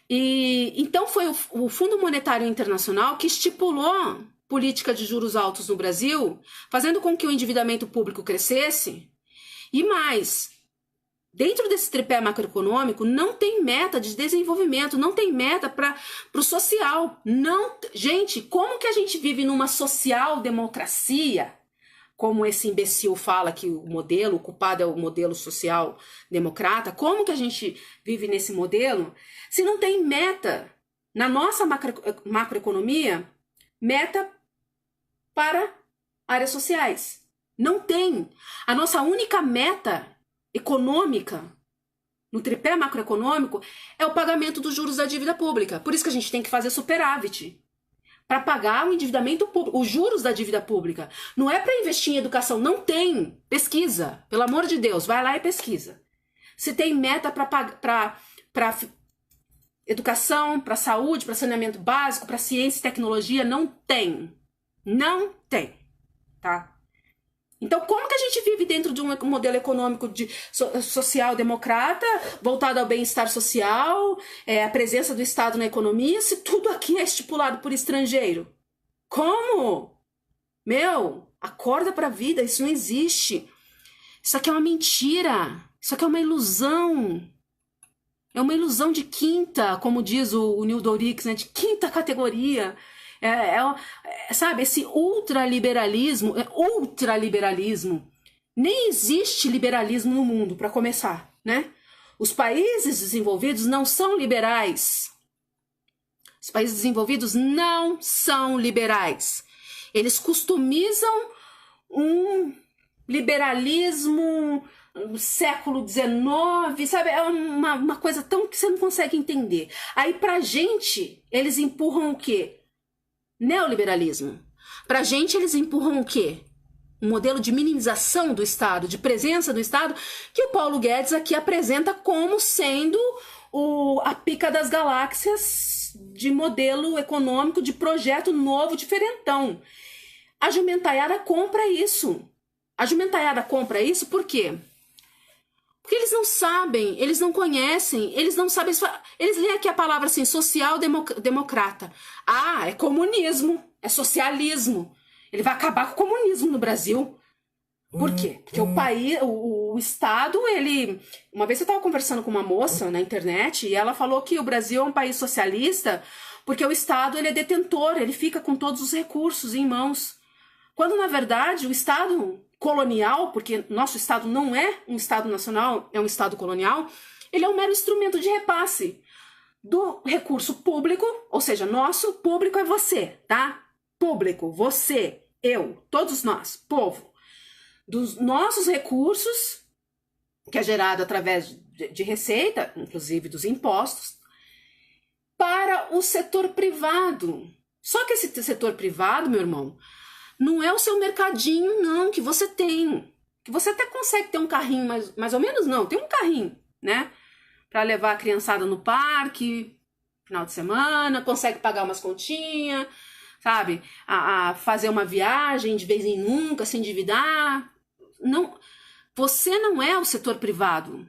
E então foi o Fundo Monetário Internacional que estipulou política de juros altos no Brasil, fazendo com que o endividamento público crescesse. E mais, dentro desse tripé macroeconômico, não tem meta de desenvolvimento, não tem meta para o social. Não, gente, como que a gente vive numa social-democracia? Como esse imbecil fala que o culpado é o modelo social-democrata, como que a gente vive nesse modelo se não tem meta na nossa macroeconomia, meta para áreas sociais? Não tem. A nossa única meta econômica no tripé macroeconômico é o pagamento dos juros da dívida pública. Por isso que a gente tem que fazer superávit para pagar o endividamento público, os juros da dívida pública. Não é para investir em educação, não tem. Pesquisa, pelo amor de Deus, vai lá e pesquisa. Se tem meta para educação, para saúde, para saneamento básico, para ciência e tecnologia, não tem. Não tem, tá? Então, como que a gente vive dentro de um modelo econômico social-democrata, voltado ao bem-estar social, a presença do Estado na economia, se tudo aqui é estipulado por estrangeiro? Como? Meu, acorda pra vida, isso não existe. Isso aqui é uma mentira, isso aqui é uma ilusão. É uma ilusão de quinta, como diz o Neil Dorix, né, de quinta categoria. Sabe, esse ultraliberalismo, nem existe liberalismo no mundo, para começar, né? Os países desenvolvidos não são liberais. Os países desenvolvidos não são liberais. Eles customizam um liberalismo século XIX, sabe? É uma coisa tão que você não consegue entender. Aí pra gente, eles empurram o quê? Neoliberalismo. Pra gente, eles empurram o quê? Um modelo de minimização do Estado, de presença do Estado, que o Paulo Guedes aqui apresenta como sendo a pica das galáxias de modelo econômico, de projeto novo, diferentão. A jumentaiada compra isso. A jumentaiada compra isso por quê? Porque eles não sabem, eles não conhecem, eles não sabem. Eles leem aqui a palavra assim, social-democrata. Ah, é comunismo, é socialismo. Ele vai acabar com o comunismo no Brasil. Por quê? Porque o país, o Estado, ele... Uma vez eu estava conversando com uma moça na internet e ela falou que o Brasil é um país socialista porque o Estado, ele é detentor, ele fica com todos os recursos em mãos. Quando, na verdade, o Estado colonial, porque nosso Estado não é um Estado nacional, é um Estado colonial, ele é um mero instrumento de repasse do recurso público, ou seja, nosso público é você, tá? Público, você, eu, todos nós, povo, dos nossos recursos, que é gerado através de receita, inclusive dos impostos, para o setor privado. Só que esse setor privado, meu irmão, não é o seu mercadinho, não, que você tem. Que você até consegue ter um carrinho, mais ou menos não, tem um carrinho, né? Para levar a criançada no parque, final de semana, consegue pagar umas continhas, sabe? A fazer uma viagem de vez em nunca, se endividar. Não, você não é o setor privado.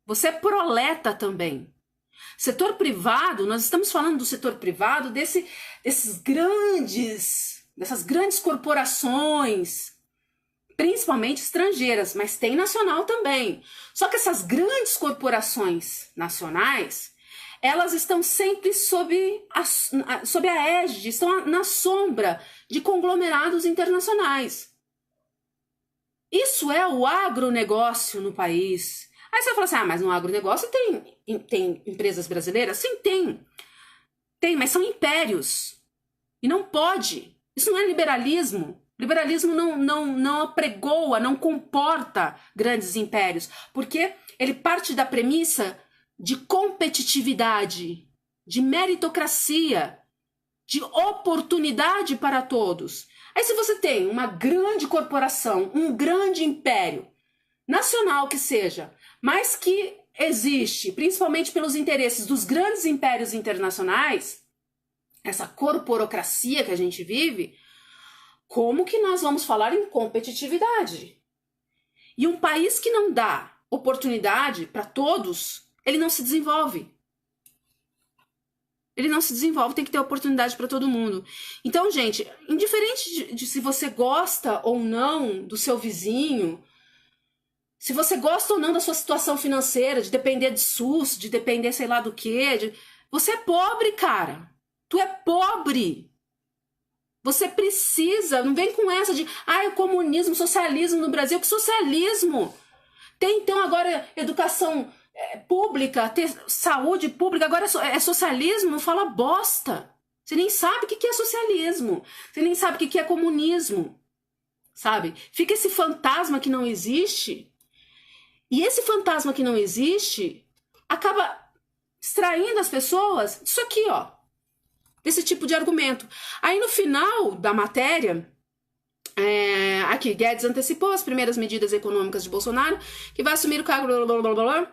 Você é proleta também. Setor privado, nós estamos falando do setor privado dessas grandes corporações, principalmente estrangeiras, mas tem nacional também. Só que essas grandes corporações nacionais, elas estão sempre sob a égide, estão na sombra de conglomerados internacionais. Isso é o agronegócio no país. Aí você fala assim, mas no agronegócio tem empresas brasileiras? Sim, tem. Tem, mas são impérios. E não pode. Isso não é liberalismo. Liberalismo não apregoa, não comporta grandes impérios. Porque ele parte da premissa de competitividade, de meritocracia, de oportunidade para todos. Aí se você tem uma grande corporação, um grande império, nacional que seja, mas que existe, principalmente pelos interesses dos grandes impérios internacionais, essa corporocracia que a gente vive, como que nós vamos falar em competitividade? E um país que não dá oportunidade para todos, ele não se desenvolve. Ele não se desenvolve, tem que ter oportunidade para todo mundo. Então, gente, indiferente de se você gosta ou não do seu vizinho, se você gosta ou não da sua situação financeira, de depender de SUS, de depender sei lá do quê, você é pobre, cara. Tu é pobre. Você precisa, não vem com essa de, o comunismo, socialismo no Brasil. Que socialismo? Tem então agora educação pública, ter saúde pública, agora é socialismo? Não fala bosta. Você nem sabe o que é socialismo. Você nem sabe o que é comunismo. Sabe? Fica esse fantasma que não existe. E esse fantasma que não existe acaba extraindo as pessoas disso aqui, ó. Desse tipo de argumento. Aí no final da matéria, aqui, Guedes antecipou as primeiras medidas econômicas de Bolsonaro, que vai assumir o cargo, blá, blá, blá, blá,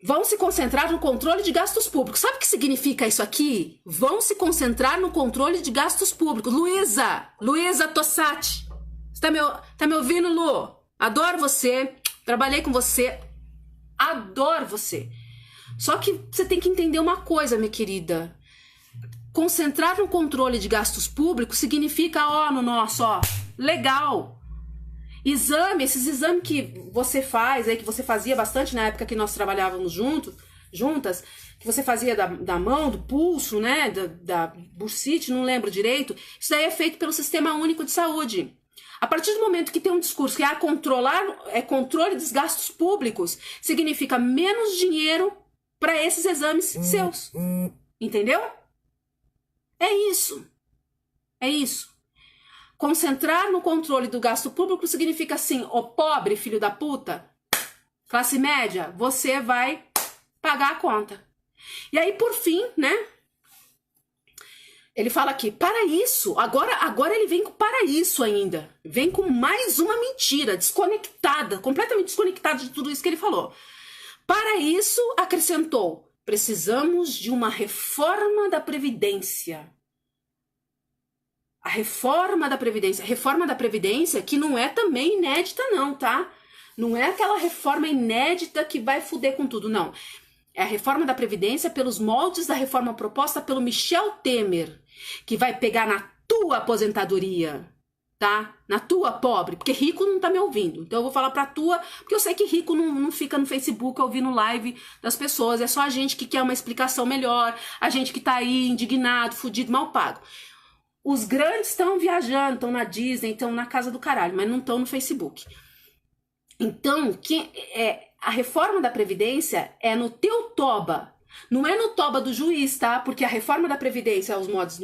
vão se concentrar no controle de gastos públicos. Sabe o que significa isso aqui? Vão se concentrar no controle de gastos públicos. Luísa Tossati, você tá me ouvindo, Lu? Adoro você, trabalhei com você, adoro você. Só que você tem que entender uma coisa, minha querida. Concentrar no controle de gastos públicos significa, no nosso, legal. Esses exames que você faz, que você fazia bastante na época que nós trabalhávamos juntas, que você fazia da mão, do pulso, né, da bursite, não lembro direito, isso daí é feito pelo Sistema Único de Saúde. A partir do momento que tem um discurso que controle dos gastos públicos, significa menos dinheiro para esses exames seus. Entendeu? É isso. Concentrar no controle do gasto público significa assim, pobre filho da puta, classe média, você vai pagar a conta. E aí, por fim, né, ele fala aqui, para isso, agora ele vem com para isso ainda, vem com mais uma mentira, completamente desconectada de tudo isso que ele falou. Para isso, acrescentou, precisamos de uma reforma da Previdência. A reforma da Previdência que não é também inédita não, tá? Não é aquela reforma inédita que vai fuder com tudo, não. É a reforma da Previdência pelos moldes da reforma proposta pelo Michel Temer, que vai pegar na tua aposentadoria, tá? Na tua, pobre, porque rico não tá me ouvindo. Então eu vou falar pra tua, porque eu sei que rico não fica no Facebook ouvindo live das pessoas, é só a gente que quer uma explicação melhor, a gente que tá aí indignado, fudido, mal pago. Os grandes estão viajando, estão na Disney, estão na casa do caralho, mas não estão no Facebook. Então, a reforma da Previdência é no teu toba, não é no toba do juiz, tá? Porque a reforma da Previdência, aos moldes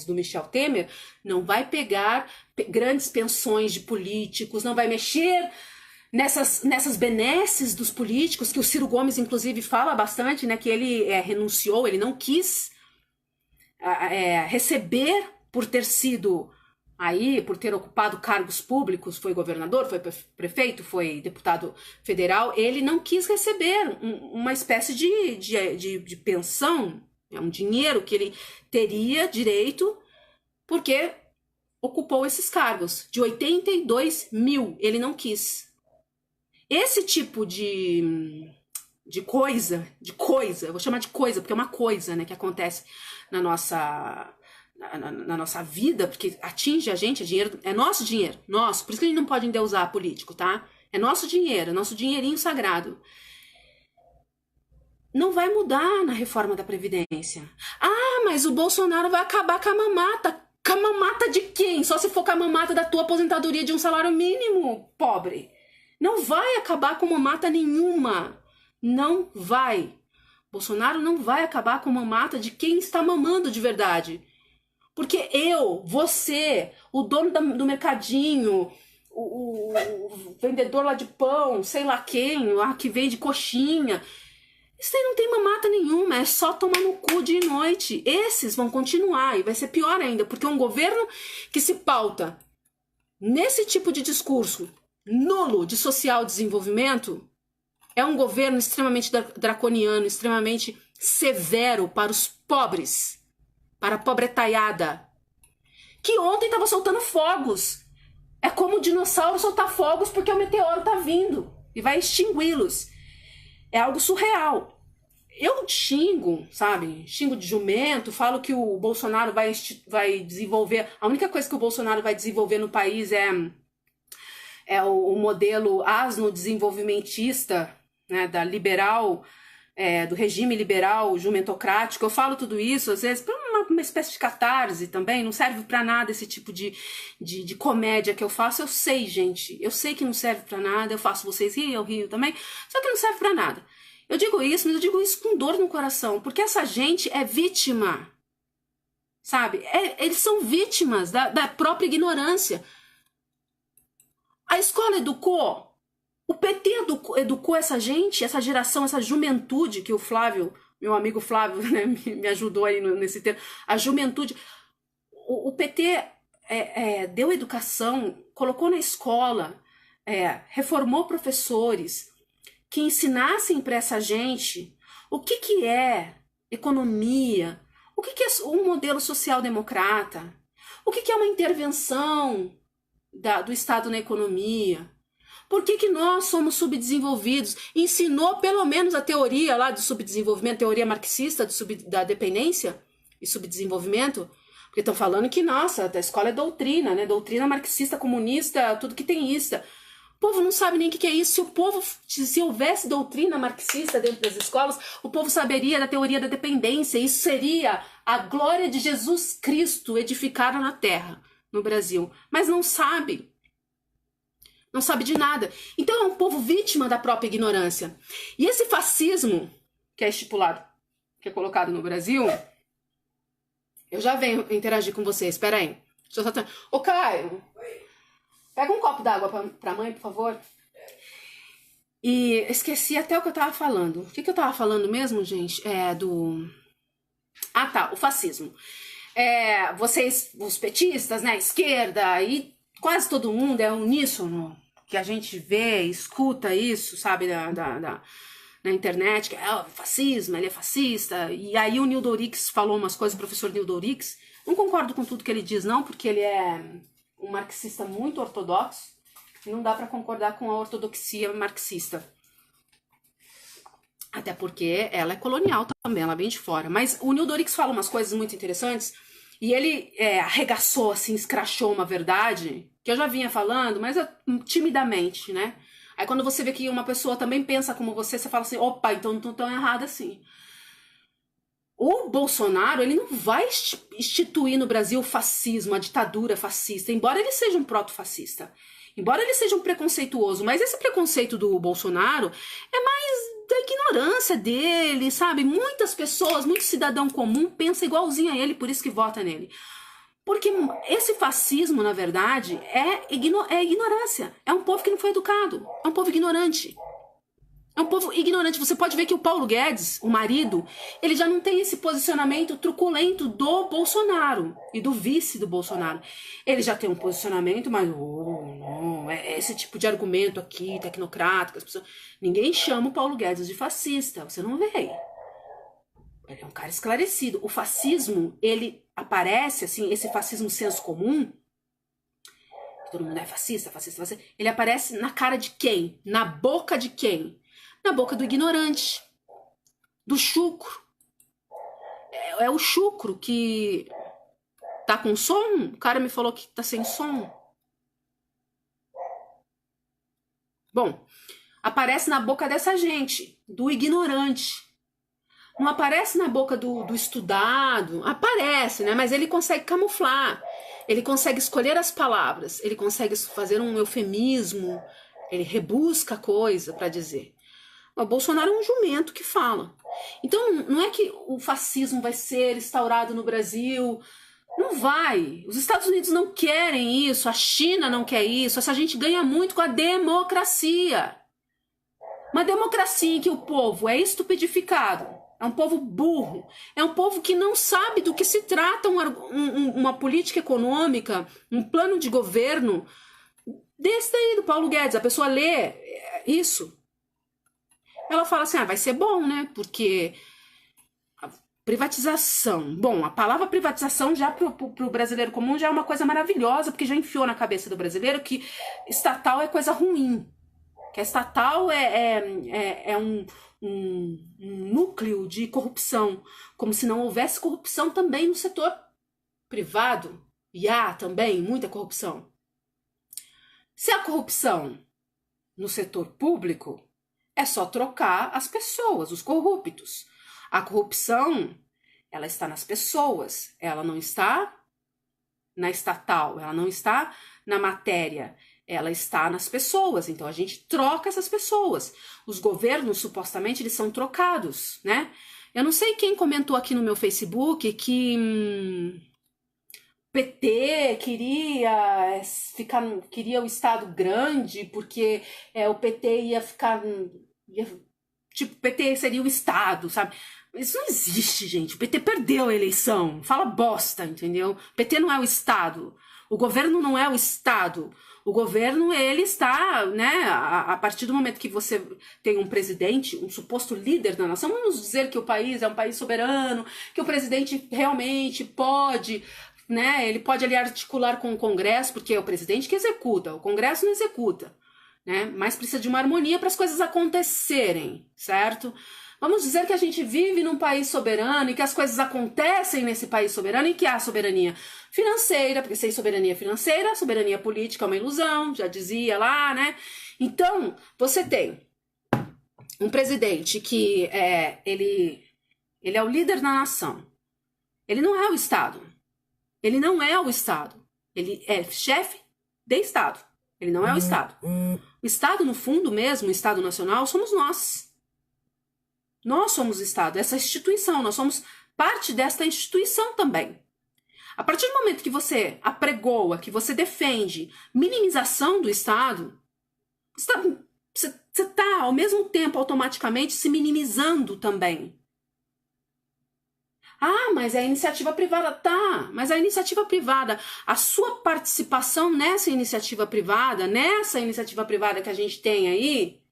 do Michel Temer, não vai pegar grandes pensões de políticos, não vai mexer nessas benesses dos políticos, que o Ciro Gomes, inclusive, fala bastante, né? Que ele renunciou, ele não quis receber por ter sido por ter ocupado cargos públicos, foi governador, foi prefeito, foi deputado federal, ele não quis receber uma espécie de pensão, um dinheiro que ele teria direito, porque ocupou esses cargos, de 82 mil, ele não quis. Esse tipo de coisa, eu vou chamar de coisa, porque é uma coisa, né, que acontece na nossa vida, porque atinge a gente, é nosso dinheiro, nosso, por isso que a gente não pode endeusar político, tá? É nosso dinheiro, é nosso dinheirinho sagrado. Não vai mudar na reforma da Previdência. Mas o Bolsonaro vai acabar com a mamata. Com a mamata de quem? Só se for com a mamata da tua aposentadoria de um salário mínimo, pobre. Não vai acabar com mamata nenhuma. Não vai. Bolsonaro não vai acabar com mamata de quem está mamando de verdade. Porque você, o dono do mercadinho, o vendedor lá de pão, sei lá quem, lá que vende coxinha, Isso aí não tem mamata nenhuma, é só tomar no cu dia e noite. Esses vão continuar e vai ser pior ainda, porque um governo que se pauta nesse tipo de discurso nulo de social desenvolvimento é um governo extremamente draconiano, extremamente severo para os pobres, para a pobretaiada, que ontem estava soltando fogos. É como o dinossauro soltar fogos porque o meteoro tá vindo e vai extingui-los. É algo surreal. Eu xingo, sabe? Xingo de jumento, falo que o Bolsonaro vai desenvolver... A única coisa que o Bolsonaro vai desenvolver no país é o modelo asno desenvolvimentista, né, da liberal, do regime liberal jumentocrático. Eu falo tudo isso, às vezes, por uma espécie de catarse também. Não serve pra nada esse tipo de comédia que eu faço. Eu sei, gente. Eu sei que não serve pra nada. Eu faço vocês rir, eu rio também. Só que não serve pra nada. Eu digo isso, mas eu digo isso com dor no coração. Porque essa gente é vítima. Sabe? Eles são vítimas da própria ignorância. A escola educou. O PT educou essa gente, essa geração, essa juventude que o Flávio, meu amigo Flávio, né, me ajudou aí nesse termo. A juventude. O PT deu educação, colocou na escola, reformou professores que ensinassem para essa gente o que é economia, o que é um modelo social-democrata, o que é uma intervenção do Estado na economia. Por que nós somos subdesenvolvidos? Ensinou pelo menos a teoria lá do subdesenvolvimento, teoria marxista da dependência e subdesenvolvimento, porque estão falando que, nossa, a escola é doutrina, né? Doutrina marxista, comunista, tudo que tem isso. O povo não sabe nem o que é isso. Se houvesse doutrina marxista dentro das escolas, o povo saberia da teoria da dependência. Isso seria a glória de Jesus Cristo edificada na terra, no Brasil. Mas não sabe. Não sabe de nada. Então é um povo vítima da própria ignorância. E esse fascismo que é estipulado, que é colocado no Brasil, eu já venho interagir com vocês. Espera aí. Deixa eu só... Ô, Caio, pega um copo d'água pra mãe, por favor. E esqueci até o que eu tava falando. O que eu tava falando mesmo, gente? Ah, tá, o fascismo. Vocês, os petistas, né, esquerda, e quase todo mundo é uníssono, que a gente vê, escuta isso, sabe, na internet, que é o fascismo, ele é fascista. E aí o Nildo Ourix falou umas coisas, o professor Nildo Ourix. Não concordo com tudo que ele diz, não, porque ele é um marxista muito ortodoxo, e não dá para concordar com a ortodoxia marxista. Até porque ela é colonial também, ela vem de fora. Mas o Nildo Ourix fala umas coisas muito interessantes, e ele arregaçou, assim, escrachou uma verdade, que eu já vinha falando, mas timidamente, né? Aí quando você vê que uma pessoa também pensa como você fala assim, opa, então não tô tão errado assim. O Bolsonaro, ele não vai instituir no Brasil o fascismo, a ditadura fascista, embora ele seja um proto-fascista. Embora ele seja um preconceituoso, mas esse preconceito do Bolsonaro é mais da ignorância dele, sabe? Muitas pessoas, muito cidadão comum pensa igualzinho a ele, por isso que vota nele. Porque esse fascismo, na verdade, é ignorância. É um povo que não foi educado. É um povo ignorante. É um povo ignorante. Você pode ver que o Paulo Guedes, o marido, ele já não tem esse posicionamento truculento do Bolsonaro e do vice do Bolsonaro. Ele já tem um posicionamento, mas não, esse tipo de argumento aqui, tecnocrático, as pessoas... Ninguém chama o Paulo Guedes de fascista, você não vê. Ele é um cara esclarecido. O fascismo, ele aparece, assim, esse fascismo senso comum, que todo mundo é fascista, ele aparece na cara de quem? Na boca de quem? Na boca do ignorante, do chucro. É o chucro que tá com som? O cara me falou que tá sem som. Bom, aparece na boca dessa gente, do ignorante. Não aparece na boca do estudado. Aparece, né? Mas ele consegue camuflar. Ele consegue escolher as palavras. Ele consegue fazer um eufemismo. Ele rebusca a coisa para dizer. O Bolsonaro é um jumento que fala. Então, não é que o fascismo vai ser instaurado no Brasil. Não vai. Os Estados Unidos não querem isso. A China não quer isso. Essa gente ganha muito com a democracia. Uma democracia em que o povo é estupidificado, é um povo burro, é um povo que não sabe do que se trata uma política econômica, um plano de governo desse daí do Paulo Guedes. A pessoa lê isso, ela fala assim, vai ser bom, né? Porque a privatização, bom, a palavra privatização já pro brasileiro comum já é uma coisa maravilhosa, porque já enfiou na cabeça do brasileiro que estatal é coisa ruim, que a estatal é um núcleo de corrupção, como se não houvesse corrupção também no setor privado, e há também muita corrupção. Se há corrupção no setor público, é só trocar as pessoas, os corruptos. A corrupção, ela está nas pessoas, ela não está na estatal, ela não está na matéria, ela está nas pessoas. Então a gente troca essas pessoas. Os governos, supostamente, eles são trocados, né? Eu não sei quem comentou aqui no meu Facebook que PT queria o Estado grande, porque o PT ia ficar... tipo, o PT seria o Estado, sabe? Isso não existe, gente. O PT perdeu a eleição. Fala bosta, entendeu? O PT não é o Estado. O governo não é o Estado. O governo, ele está, né, a partir do momento que você tem um presidente, um suposto líder da nação, vamos dizer que o país é um país soberano, que o presidente realmente pode, né, ele pode ali articular com o Congresso, porque é o presidente que executa, o Congresso não executa, né, mas precisa de uma harmonia para as coisas acontecerem, certo? Vamos dizer que a gente vive num país soberano e que as coisas acontecem nesse país soberano e que há soberania financeira, porque sem soberania financeira, soberania política é uma ilusão, já dizia lá, né? Então, você tem um presidente que ele é o líder da nação. Ele não é o Estado. Ele não é o Estado. Ele é chefe de Estado. Ele não é o Estado. O Estado, no fundo mesmo, o Estado Nacional, somos nós. Nós somos o Estado, essa instituição, nós somos parte desta instituição também. A partir do momento que você apregoa, que você defende minimização do Estado, você está, ao mesmo tempo, automaticamente se minimizando também. Mas é a iniciativa privada. Tá, mas a iniciativa privada, a sua participação nessa iniciativa privada que a gente tem aí,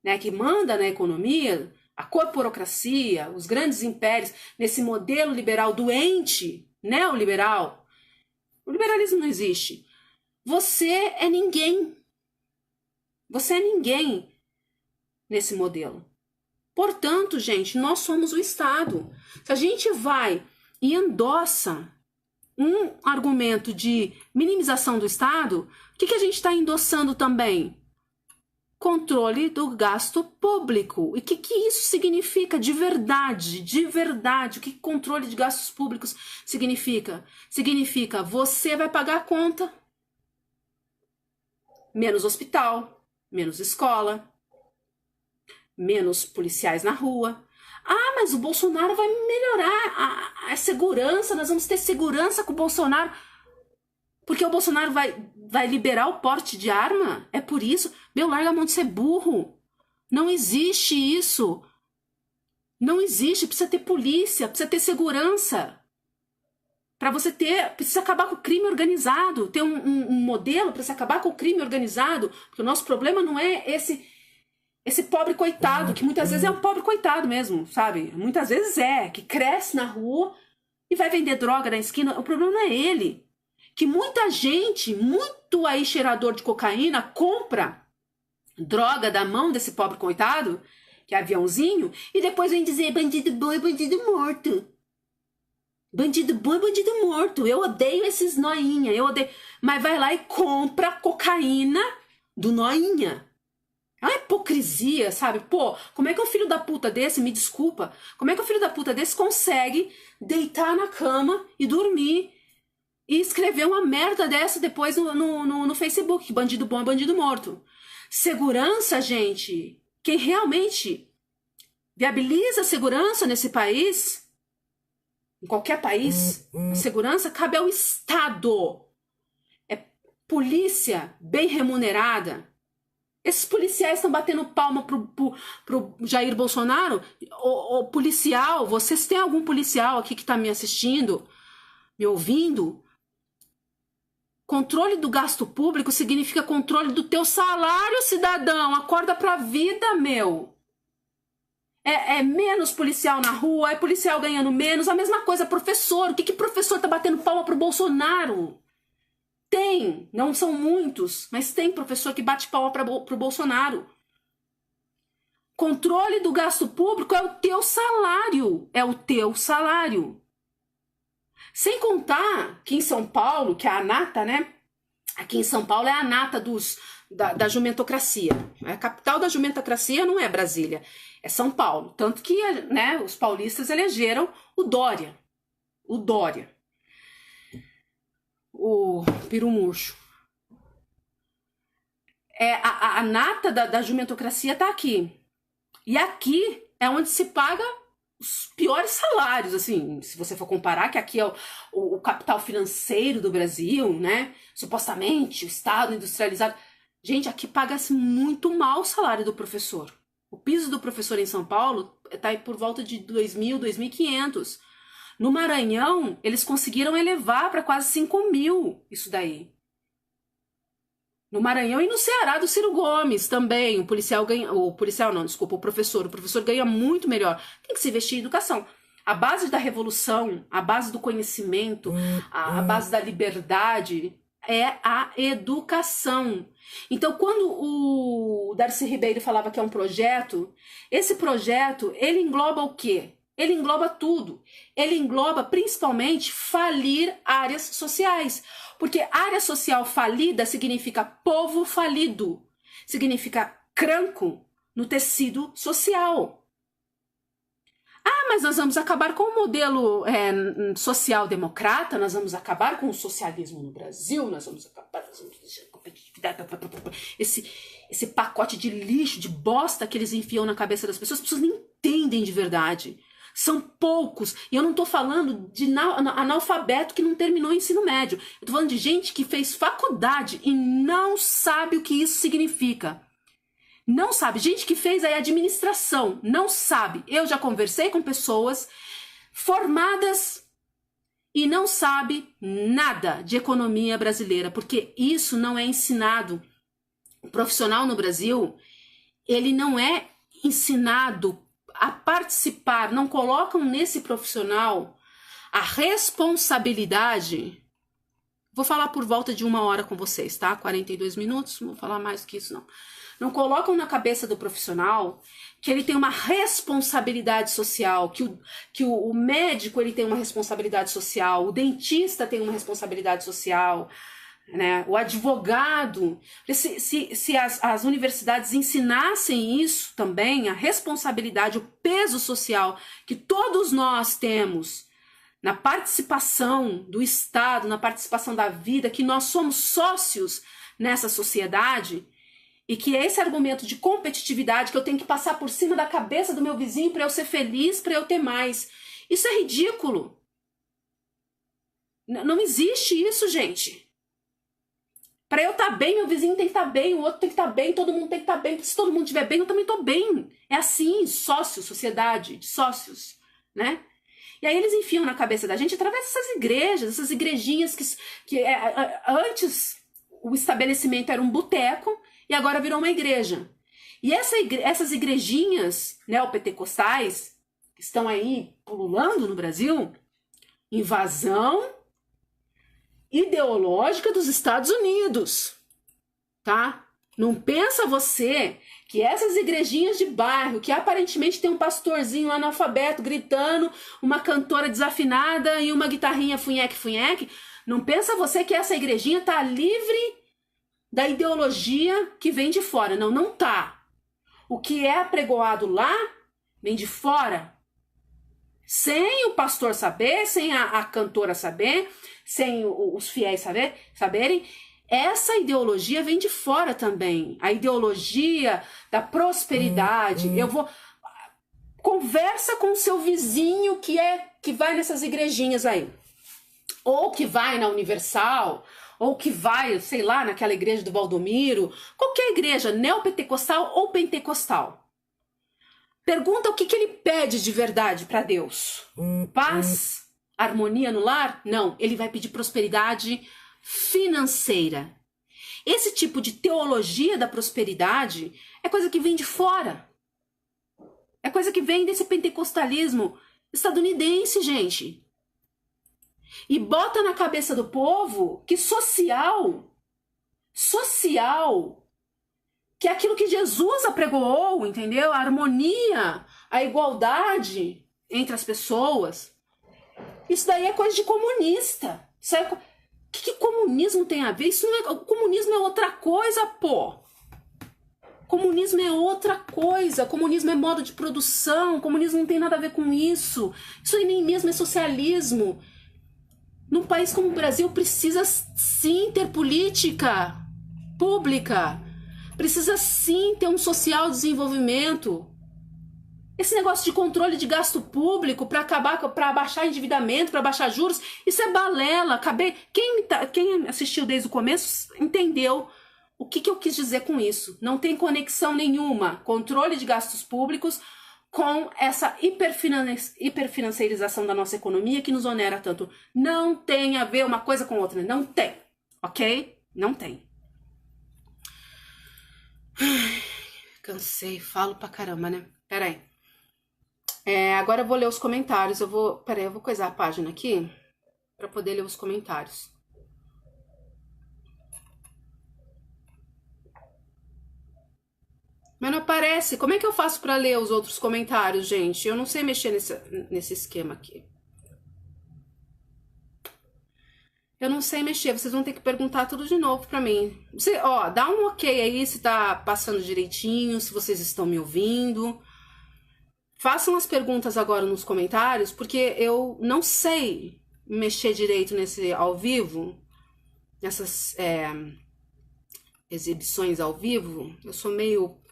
né, que manda na economia, a corporocracia, os grandes impérios, nesse modelo liberal doente, neoliberal, o liberalismo não existe. Você é ninguém. Você é ninguém nesse modelo. Portanto, gente, nós somos o Estado. Se a gente vai e endossa um argumento de minimização do Estado, o que a gente está endossando também? Controle do gasto público. E o que isso significa de verdade? De verdade, o que controle de gastos públicos significa? Significa você vai pagar a conta. Menos hospital, menos escola, menos policiais na rua. Mas o Bolsonaro vai melhorar a segurança, nós vamos ter segurança com o Bolsonaro. Porque o Bolsonaro vai liberar o porte de arma? É por isso? Larga a mão de ser burro. Não existe isso. Não existe. Precisa ter polícia, precisa ter segurança. Precisa acabar com o crime organizado. Ter um modelo para se acabar com o crime organizado. Porque o nosso problema não é esse pobre coitado, que muitas vezes é um pobre coitado mesmo, sabe? Muitas vezes que cresce na rua e vai vender droga na esquina. O problema não é ele. Que muita gente, muito aí cheirador de cocaína, compra droga da mão desse pobre coitado, que é aviãozinho, e depois vem dizer bandido bom é bandido morto. Bandido bom é bandido morto. Eu odeio esses noinha, eu odeio. Mas vai lá e compra cocaína do noinha. É uma hipocrisia, sabe? Pô, como é que um filho da puta desse, me desculpa, como é que um filho da puta desse consegue deitar na cama e dormir e escrever uma merda dessa depois no Facebook, que bandido bom é bandido morto? Segurança, gente, quem realmente viabiliza a segurança nesse país, em qualquer país, a segurança cabe ao Estado. É polícia bem remunerada, Esses policiais estão batendo palma pro Jair Bolsonaro. O policial, vocês têm algum policial aqui que está me assistindo, me ouvindo? Controle do gasto público significa controle do teu salário, cidadão. Acorda pra vida, meu. É menos policial na rua, é policial ganhando menos. A mesma coisa, professor. O que professor tá batendo palma pro Bolsonaro? Tem, não são muitos, mas tem professor que bate palma pro Bolsonaro. Controle do gasto público é o teu salário. É o teu salário. Sem contar que em São Paulo, que é a nata, né? Aqui em São Paulo é a nata da jumentocracia. A capital da jumentocracia não é Brasília, é São Paulo. Tanto que, né, os paulistas elegeram o Dória. O Dória. O peru murcho. A nata da jumentocracia tá aqui. E aqui é onde se paga os piores salários, assim, se você for comparar, que aqui é o capital financeiro do Brasil, né? Supostamente, o Estado industrializado. Gente, aqui paga-se muito mal o salário do professor. O piso do professor em São Paulo está aí por volta de 2.000, 2.500. No Maranhão, eles conseguiram elevar para quase 5.000 isso daí. No Maranhão e no Ceará do Ciro Gomes também. O professor ganha muito melhor. Tem que se investir em educação. A base da revolução, a base do conhecimento, a base da liberdade é a educação. Então, quando o Darcy Ribeiro falava que é um projeto, esse projeto, ele engloba o quê? Ele engloba tudo. Ele engloba principalmente falir áreas sociais. Porque área social falida significa povo falido. Significa cranco no tecido social. Ah, mas nós vamos acabar com o modelo social-democrata, nós vamos acabar com o socialismo no Brasil, nós vamos acabar esse pacote de lixo, de bosta que eles enfiam na cabeça das pessoas. As pessoas nem entendem de verdade. São poucos. E eu não estou falando de analfabeto que não terminou o ensino médio. Eu estou falando de gente que fez faculdade e não sabe o que isso significa. Não sabe. Gente que fez aí administração. Não sabe. Eu já conversei com pessoas formadas e não sabe nada de economia brasileira. Porque isso não é ensinado. O profissional no Brasil, ele não é ensinado a participar, não colocam nesse profissional a responsabilidade. Vou falar por volta de 1 hora com vocês, tá? 42 minutos, não vou falar mais que isso, não. Não colocam na cabeça do profissional que ele tem uma responsabilidade social, que o médico ele tem uma responsabilidade social, o dentista tem uma responsabilidade social, né? O advogado. Se as universidades ensinassem isso também, a responsabilidade, o peso social que todos nós temos na participação do Estado, na participação da vida, que nós somos sócios nessa sociedade, e que esse argumento de competitividade, que eu tenho que passar por cima da cabeça do meu vizinho para eu ser feliz, para eu ter mais, isso é ridículo. Não existe isso, gente. Para eu estar bem, meu vizinho tem que estar bem, o outro tem que estar bem, todo mundo tem que estar bem. Se todo mundo estiver bem, eu também estou bem. É assim, sócio, sociedade de sócios, né? E aí eles enfiam na cabeça da gente através dessas igrejas, essas igrejinhas que antes o estabelecimento era um boteco e agora virou uma igreja. E essas igrejinhas neopentecostais que estão aí pululando no Brasil, invasão ideológica dos Estados Unidos, tá? Não pensa você que essas igrejinhas de bairro, que aparentemente tem um pastorzinho analfabeto gritando, uma cantora desafinada e uma guitarrinha funheque, não pensa você que essa igrejinha tá livre da ideologia que vem de fora. Não, não tá. O que é apregoado lá vem de fora. Sem o pastor saber, sem a cantora saber, sem os fiéis saberem, essa ideologia vem de fora também. A ideologia da prosperidade. Conversa com o seu vizinho que vai nessas igrejinhas aí. Ou que vai na Universal, ou que vai, sei lá, naquela igreja do Valdomiro, qualquer igreja, neopentecostal ou pentecostal. Pergunta o que ele pede de verdade para Deus. Paz? Harmonia no lar? Não, ele vai pedir prosperidade financeira. Esse tipo de teologia da prosperidade é coisa que vem de fora. É coisa que vem desse pentecostalismo estadunidense, gente. E bota na cabeça do povo que social, que é aquilo que Jesus apregoou, entendeu? A harmonia, a igualdade entre as pessoas. Isso daí é coisa de comunista. Isso é... O que comunismo tem a ver? Isso não é... O comunismo é outra coisa, pô. Comunismo é outra coisa. Comunismo é modo de produção. Comunismo não tem nada a ver com isso. Isso aí nem mesmo é socialismo. Num país como o Brasil precisa sim ter política pública. Precisa sim ter um social desenvolvimento. Esse negócio de controle de gasto público para baixar endividamento, para baixar juros, isso é balela. Quem assistiu desde o começo entendeu o que eu quis dizer com isso. Não tem conexão nenhuma. Controle de gastos públicos com essa hiperfinanciarização da nossa economia que nos onera tanto. Não tem a ver uma coisa com outra. Não tem. Ok? Não tem. Cansei. Falo pra caramba, né? Peraí. Agora eu vou ler os comentários. Eu vou coisar a página aqui para poder ler os comentários. Mas não aparece. Como é que eu faço para ler os outros comentários, gente? Eu não sei mexer nesse esquema aqui. Eu não sei mexer. Vocês vão ter que perguntar tudo de novo para mim. Dá um ok aí se tá passando direitinho, se vocês estão me ouvindo. Façam as perguntas agora nos comentários, porque eu não sei mexer direito nesse ao vivo, nessas exibições ao vivo. Eu sou meio...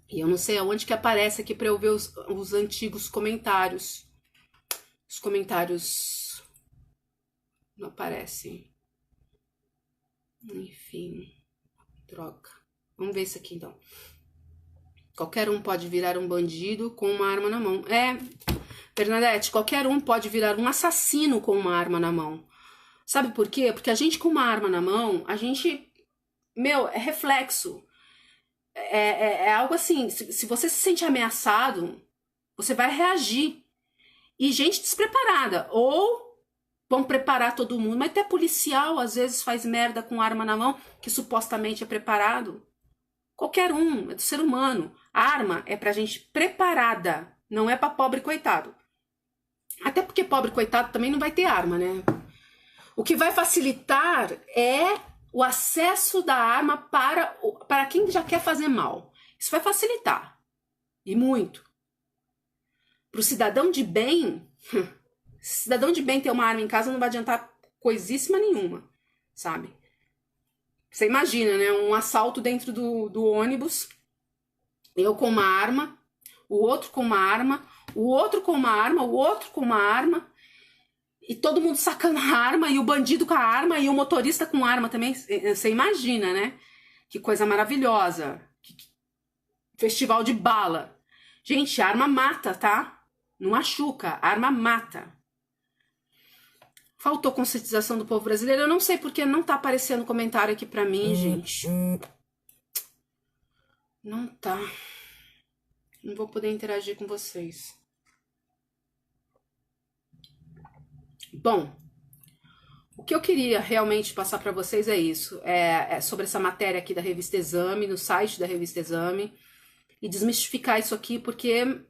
E eu não sei aonde que aparece aqui para eu ver os antigos comentários. Os comentários não aparecem. Enfim, droga. Vamos ver isso aqui, então. Qualquer um pode virar um bandido com uma arma na mão. Bernadette, qualquer um pode virar um assassino com uma arma na mão. Sabe por quê? Porque a gente com uma arma na mão, a gente... é reflexo. É algo assim, se você se sente ameaçado, você vai reagir. E gente despreparada. Ou vão preparar todo mundo. Mas até policial, às vezes, faz merda com arma na mão, que supostamente é preparado. Qualquer um, é do ser humano. A arma é pra gente preparada, não é pra pobre coitado. Até porque pobre coitado também não vai ter arma, né? O que vai facilitar é o acesso da arma para quem já quer fazer mal. Isso vai facilitar. E muito. Pro cidadão de bem, se cidadão de bem ter uma arma em casa não vai adiantar coisíssima nenhuma, sabe? Você imagina, né? Um assalto dentro do ônibus, eu com uma arma, o outro com uma arma, o outro com uma arma, o outro com uma arma, e todo mundo sacando a arma, e o bandido com a arma, e o motorista com arma também. Você imagina, né? Que coisa maravilhosa. Festival de bala. Gente, arma mata, tá? Não machuca, arma mata. Faltou conscientização do povo brasileiro. Eu não sei porque não tá aparecendo comentário aqui pra mim, gente. Não tá. Não vou poder interagir com vocês. Bom, o que eu queria realmente passar pra vocês é isso. É sobre essa matéria aqui da Revista Exame, no site da Revista Exame. E desmistificar isso aqui, porque...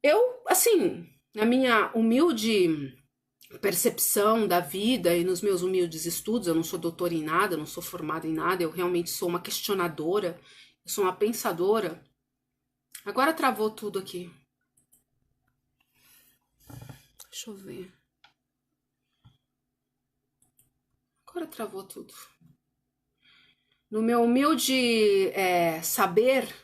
Eu, assim... Na minha humilde percepção da vida e nos meus humildes estudos, eu não sou doutora em nada, eu não sou formada em nada, eu realmente sou uma questionadora, eu sou uma pensadora. Agora travou tudo aqui. Deixa eu ver. Agora travou tudo. No meu humilde saber...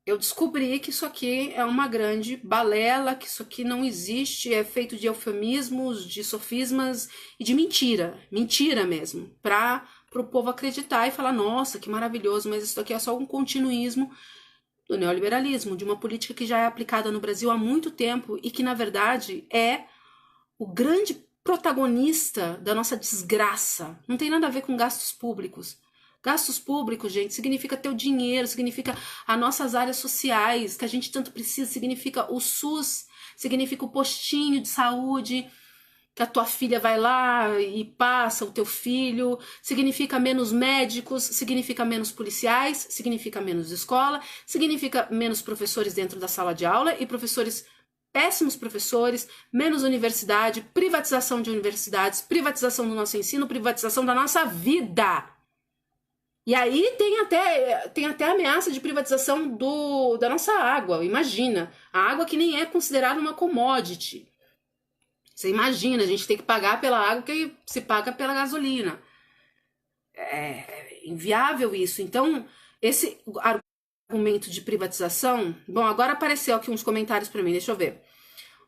eu descobri que isso aqui é uma grande balela, que isso aqui não existe, é feito de eufemismos, de sofismas e de mentira, mentira mesmo, para o povo acreditar e falar, nossa, que maravilhoso, mas isso aqui é só um continuismo do neoliberalismo, de uma política que já é aplicada no Brasil há muito tempo e que, na verdade, é o grande protagonista da nossa desgraça. Não tem nada a ver com gastos públicos. Gastos públicos, gente, significa ter o dinheiro, significa as nossas áreas sociais, que a gente tanto precisa, significa o SUS, significa o postinho de saúde, que a tua filha vai lá e passa o teu filho, significa menos médicos, significa menos policiais, significa menos escola, significa menos professores dentro da sala de aula e professores, péssimos professores, menos universidade, privatização de universidades, privatização do nosso ensino, privatização da nossa vida. E aí tem até ameaça de privatização da nossa água. Imagina, a água que nem é considerada uma commodity. Você imagina, a gente tem que pagar pela água que se paga pela gasolina. É inviável isso. Então, esse argumento de privatização... Bom, agora apareceu aqui uns comentários para mim, deixa eu ver.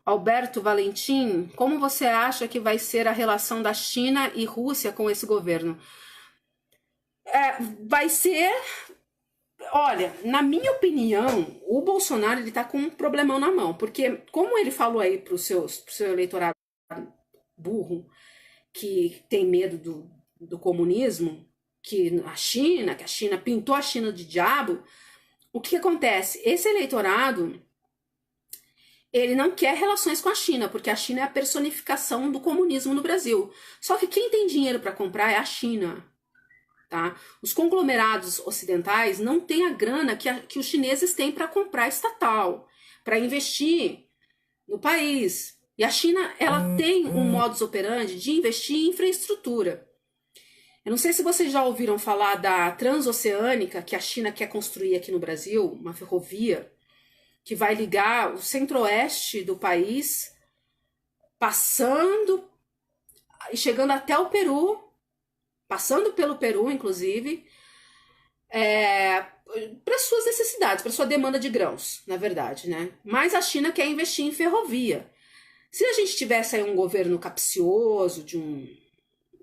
Alberto Valentim, como você acha que vai ser a relação da China e Rússia com esse governo? Vai ser... Olha, na minha opinião, o Bolsonaro ele tá com um problemão na mão, porque como ele falou aí pro seu eleitorado burro, que tem medo do comunismo, que a China pintou a China de diabo, o que acontece? Esse eleitorado, ele não quer relações com a China, porque a China é a personificação do comunismo no Brasil. Só que quem tem dinheiro para comprar é a China. Tá? Os conglomerados ocidentais não têm a grana que os chineses têm para comprar estatal, para investir no país. E a China ela tem um modus operandi de investir em infraestrutura. Eu não sei se vocês já ouviram falar da Transoceânica, que a China quer construir aqui no Brasil, uma ferrovia que vai ligar o centro-oeste do país, passando e chegando até o Peru, passando pelo Peru, inclusive, para suas necessidades, para sua demanda de grãos, na verdade, né? Mas a China quer investir em ferrovia. Se a gente tivesse aí um governo capcioso, de um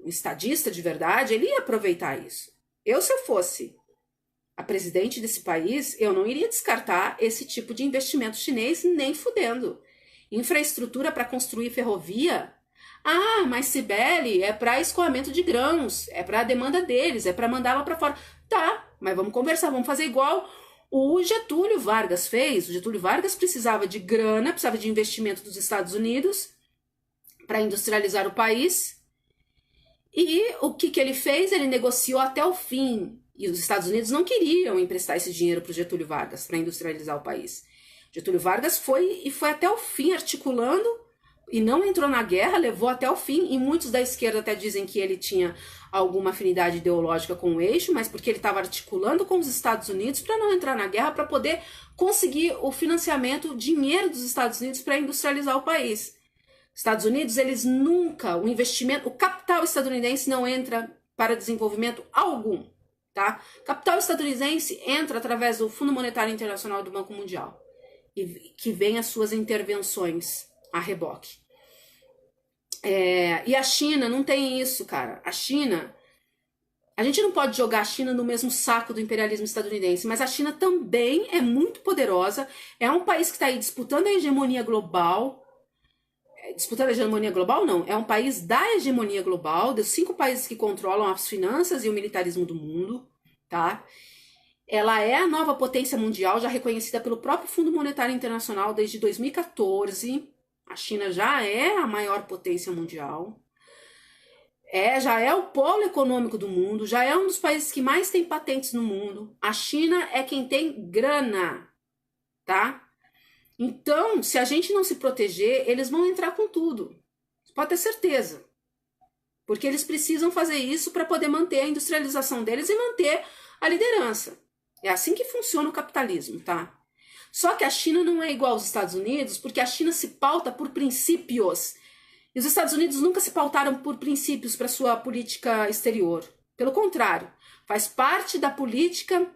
estadista de verdade, ele ia aproveitar isso. Se eu fosse a presidente desse país, eu não iria descartar esse tipo de investimento chinês nem fudendo. Infraestrutura para construir ferrovia... Ah, mas Cibele, é para escoamento de grãos, é para a demanda deles, é para mandar lá para fora. Tá, mas vamos conversar, vamos fazer igual o Getúlio Vargas fez. O Getúlio Vargas precisava de grana, precisava de investimento dos Estados Unidos para industrializar o país. E o que ele fez? Ele negociou até o fim. E os Estados Unidos não queriam emprestar esse dinheiro para o Getúlio Vargas para industrializar o país. Getúlio Vargas foi até o fim articulando e não entrou na guerra, levou até o fim, e muitos da esquerda até dizem que ele tinha alguma afinidade ideológica com o eixo, mas porque ele estava articulando com os Estados Unidos para não entrar na guerra, para poder conseguir o financiamento, o dinheiro dos Estados Unidos para industrializar o país. Estados Unidos, eles nunca, o investimento, o capital estadunidense não entra para desenvolvimento algum, tá? Capital estadunidense entra através do Fundo Monetário Internacional e do Banco Mundial, e que vem as suas intervenções a reboque. E a China não tem isso, cara. A China, a gente não pode jogar a China no mesmo saco do imperialismo estadunidense, mas a China também é muito poderosa, é um país que está aí disputando a hegemonia global. Disputando a hegemonia global, não, é um país da hegemonia global, dos 5 países que controlam as finanças e o militarismo do mundo, tá? Ela é a nova potência mundial, já reconhecida pelo próprio Fundo Monetário Internacional desde 2014. A China já é a maior potência mundial, já é o polo econômico do mundo, já é um dos países que mais tem patentes no mundo. A China é quem tem grana, tá? Então, se a gente não se proteger, eles vão entrar com tudo. Pode ter certeza. Porque eles precisam fazer isso para poder manter a industrialização deles e manter a liderança. É assim que funciona o capitalismo, tá? Só que a China não é igual aos Estados Unidos, porque a China se pauta por princípios. E os Estados Unidos nunca se pautaram por princípios para sua política exterior. Pelo contrário, faz parte da política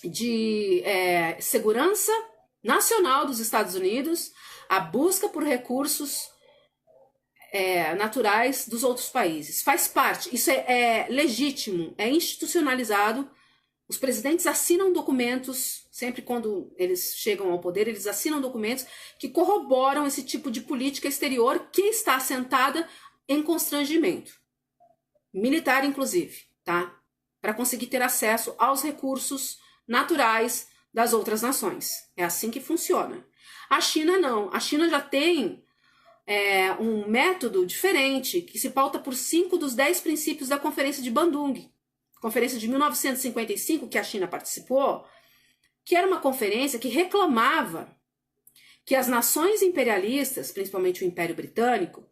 de segurança nacional dos Estados Unidos, a busca por recursos naturais dos outros países. Faz parte, isso é legítimo, é institucionalizado. Os presidentes assinam documentos, sempre quando eles chegam ao poder, eles assinam documentos que corroboram esse tipo de política exterior que está assentada em constrangimento, militar inclusive, tá? Para conseguir ter acesso aos recursos naturais das outras nações. É assim que funciona. A China não. A China já tem um método diferente que se pauta por 5 dos 10 princípios da Conferência de Bandung. Conferência de 1955, que a China participou, que era uma conferência que reclamava que as nações imperialistas, principalmente o Império Britânico,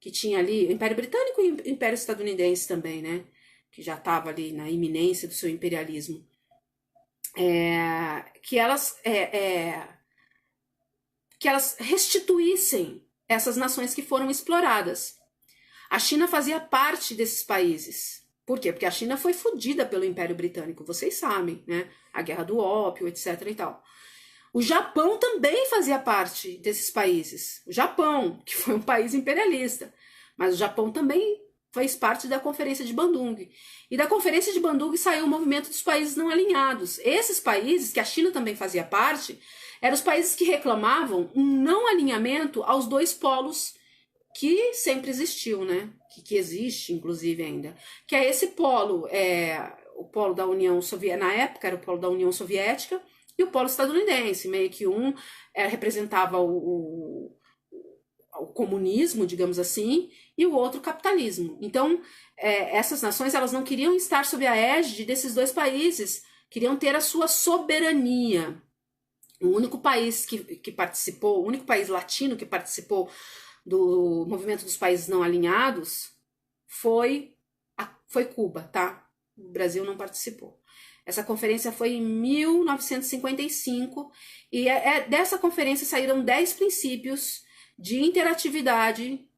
que tinha ali, o Império Britânico e o Império Estadunidense também, né, que já estava ali na iminência do seu imperialismo, que elas restituíssem essas nações que foram exploradas. A China fazia parte desses países. Por quê? Porque a China foi fodida pelo Império Britânico, vocês sabem, né? A Guerra do Ópio, etc. e tal. O Japão também fazia parte desses países. O Japão, que foi um país imperialista. Mas o Japão também fez parte da Conferência de Bandung. E da Conferência de Bandung saiu o movimento dos países não alinhados. Esses países, que a China também fazia parte, eram os países que reclamavam um não alinhamento aos dois polos que sempre existiu, né? Que existe, inclusive, ainda. Que é esse polo, o polo da União Soviética, na época era o polo da União Soviética, e o polo estadunidense, meio que um representava o comunismo, digamos assim, e o outro o capitalismo. Então, essas nações, elas não queriam estar sob a égide desses dois países, queriam ter a sua soberania. O único país que participou, o único país latino que participou do movimento dos países não alinhados foi Cuba, tá? O Brasil não participou. Essa conferência foi em 1955 e dessa conferência saíram 10 princípios de interatividade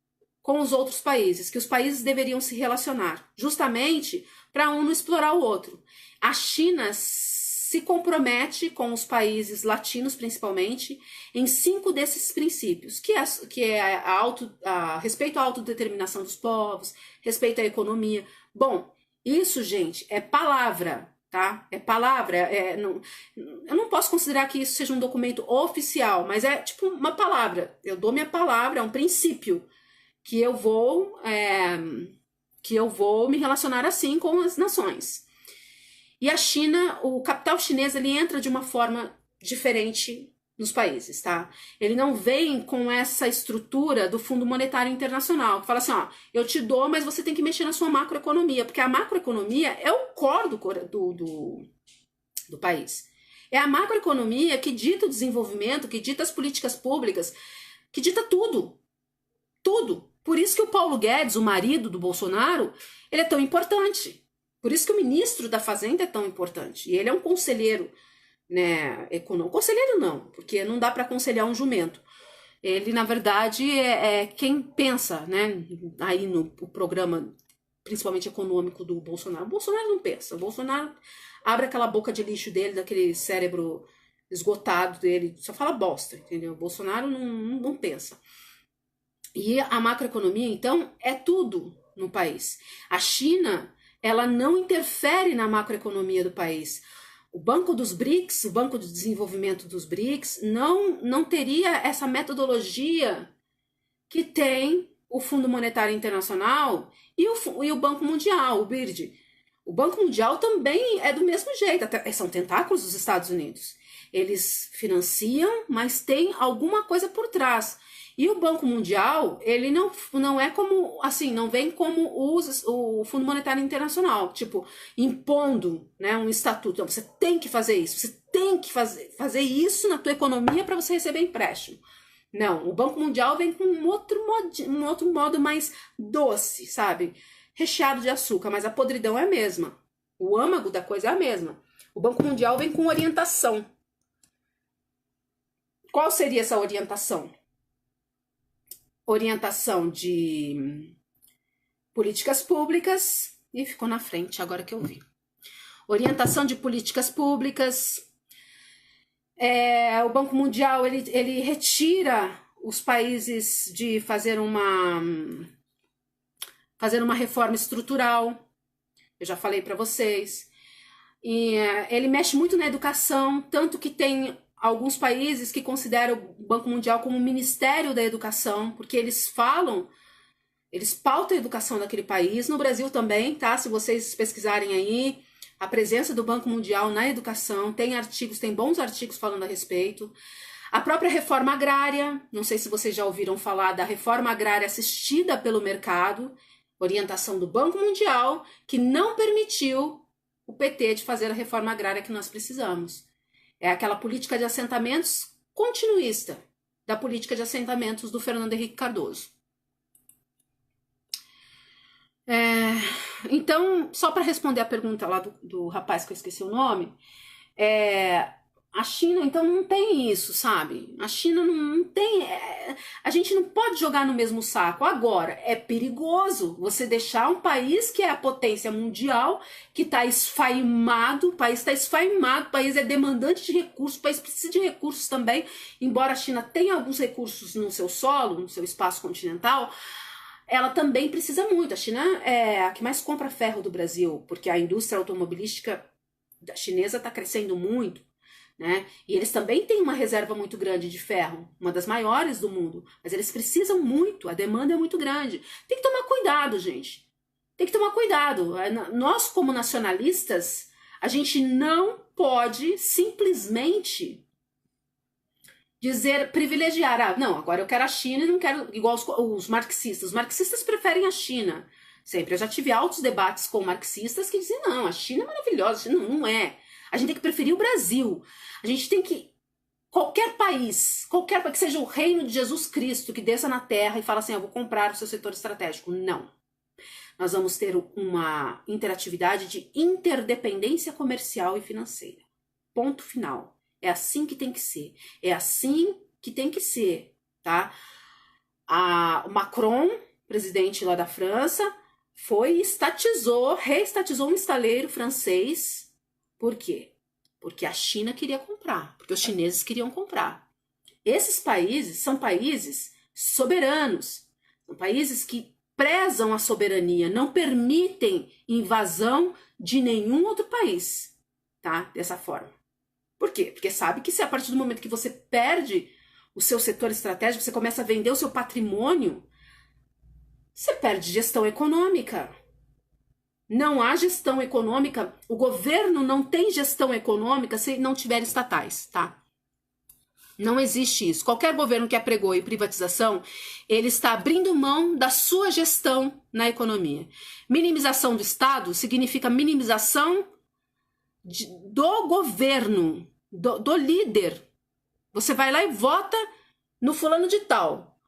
com os outros países, que os países deveriam se relacionar, justamente para um não explorar o outro. A China se compromete com os países latinos, principalmente, em 5 desses princípios, que é respeito à autodeterminação dos povos, respeito à economia. Bom, isso, gente, é palavra, tá? É palavra. Eu não posso considerar que isso seja um documento oficial, mas é tipo uma palavra. Eu dou minha palavra, é um princípio que eu vou me relacionar assim com as nações. E a China, o capital chinês, ele entra de uma forma diferente nos países, tá? Ele não vem com essa estrutura do Fundo Monetário Internacional, que fala assim, ó, eu te dou, mas você tem que mexer na sua macroeconomia, porque a macroeconomia é o core do país. É a macroeconomia que dita o desenvolvimento, que dita as políticas públicas, que dita tudo. Tudo. Por isso que o Paulo Guedes, o marido do Bolsonaro, ele é tão importante. Por isso que o ministro da Fazenda é tão importante. E ele é um conselheiro, né, econômico. Conselheiro não, porque não dá para aconselhar um jumento. Ele, na verdade, é quem pensa, né, aí no programa, principalmente econômico do Bolsonaro. O Bolsonaro não pensa. O Bolsonaro abre aquela boca de lixo dele, daquele cérebro esgotado dele, só fala bosta, entendeu? O Bolsonaro não pensa. E a macroeconomia, então, é tudo no país. A China, ela não interfere na macroeconomia do país. O Banco dos BRICS, o Banco de Desenvolvimento dos BRICS, não teria essa metodologia que tem o Fundo Monetário Internacional e o Banco Mundial, o BIRD. O Banco Mundial também é do mesmo jeito, são tentáculos dos Estados Unidos. Eles financiam, mas tem alguma coisa por trás. E o Banco Mundial, ele não é como, assim, não vem como o Fundo Monetário Internacional, tipo, impondo, né, um estatuto. Então, você tem que fazer isso, você tem que fazer isso na tua economia para você receber empréstimo. Não, o Banco Mundial vem com um outro modo mais doce, sabe? Recheado de açúcar, mas a podridão é a mesma. O âmago da coisa é a mesma. O Banco Mundial vem com orientação. Qual seria essa orientação? Orientação de políticas públicas, e ficou na frente agora que eu vi. orientação de políticas públicas. O Banco Mundial ele retira os países de fazer uma reforma estrutural. Eu já falei para vocês. E ele mexe muito na educação, tanto que tem alguns países que consideram o Banco Mundial como o Ministério da Educação, porque eles pautam a educação daquele país. No Brasil também, tá? Se vocês pesquisarem aí, a presença do Banco Mundial na educação, tem bons artigos falando a respeito. A própria reforma agrária, não sei se vocês já ouviram falar da reforma agrária assistida pelo mercado, orientação do Banco Mundial, que não permitiu o PT de fazer a reforma agrária que nós precisamos. É aquela política de assentamentos continuista da política de assentamentos do Fernando Henrique Cardoso. Então, só para responder a pergunta lá do rapaz que eu esqueci o nome, a China, então, não tem isso, sabe? A China não tem... a gente não pode jogar no mesmo saco. Agora, é perigoso você deixar um país que é a potência mundial, que está esfaimado, o país está esfaimado, o país é demandante de recursos, o país precisa de recursos também, embora a China tenha alguns recursos no seu solo, no seu espaço continental, ela também precisa muito. A China é a que mais compra ferro do Brasil, porque a indústria automobilística chinesa está crescendo muito, né? E eles também têm uma reserva muito grande de ferro, uma das maiores do mundo, mas eles precisam muito, a demanda é muito grande. Tem que tomar cuidado, gente. Tem que tomar cuidado. Nós, como nacionalistas, a gente não pode simplesmente privilegiar, não, agora eu quero a China e não quero, igual os marxistas. Os marxistas preferem a China. Sempre. Eu já tive altos debates com marxistas que dizem, não, a China é maravilhosa, a China não é. A gente tem que preferir o Brasil. A gente tem que... Qualquer país que seja o reino de Jesus Cristo, que desça na terra e fala assim, eu vou comprar o seu setor estratégico. Não. Nós vamos ter uma interatividade de interdependência comercial e financeira. Ponto final. É assim que tem que ser. É assim que tem que ser, tá? O Macron, presidente lá da França, reestatizou um estaleiro francês. Por quê? Porque a China queria comprar, porque os chineses queriam comprar. Esses países são países soberanos, são países que prezam a soberania, não permitem invasão de nenhum outro país, tá? Dessa forma. Por quê? Porque sabe que se a partir do momento que você perde o seu setor estratégico, você começa a vender o seu patrimônio, você perde gestão econômica. Não há gestão econômica, o governo não tem gestão econômica se não tiver estatais, tá? Não existe isso. Qualquer governo que apregoe privatização, ele está abrindo mão da sua gestão na economia. Minimização do Estado significa minimização do governo, do líder. Você vai lá e vota no fulano de tal.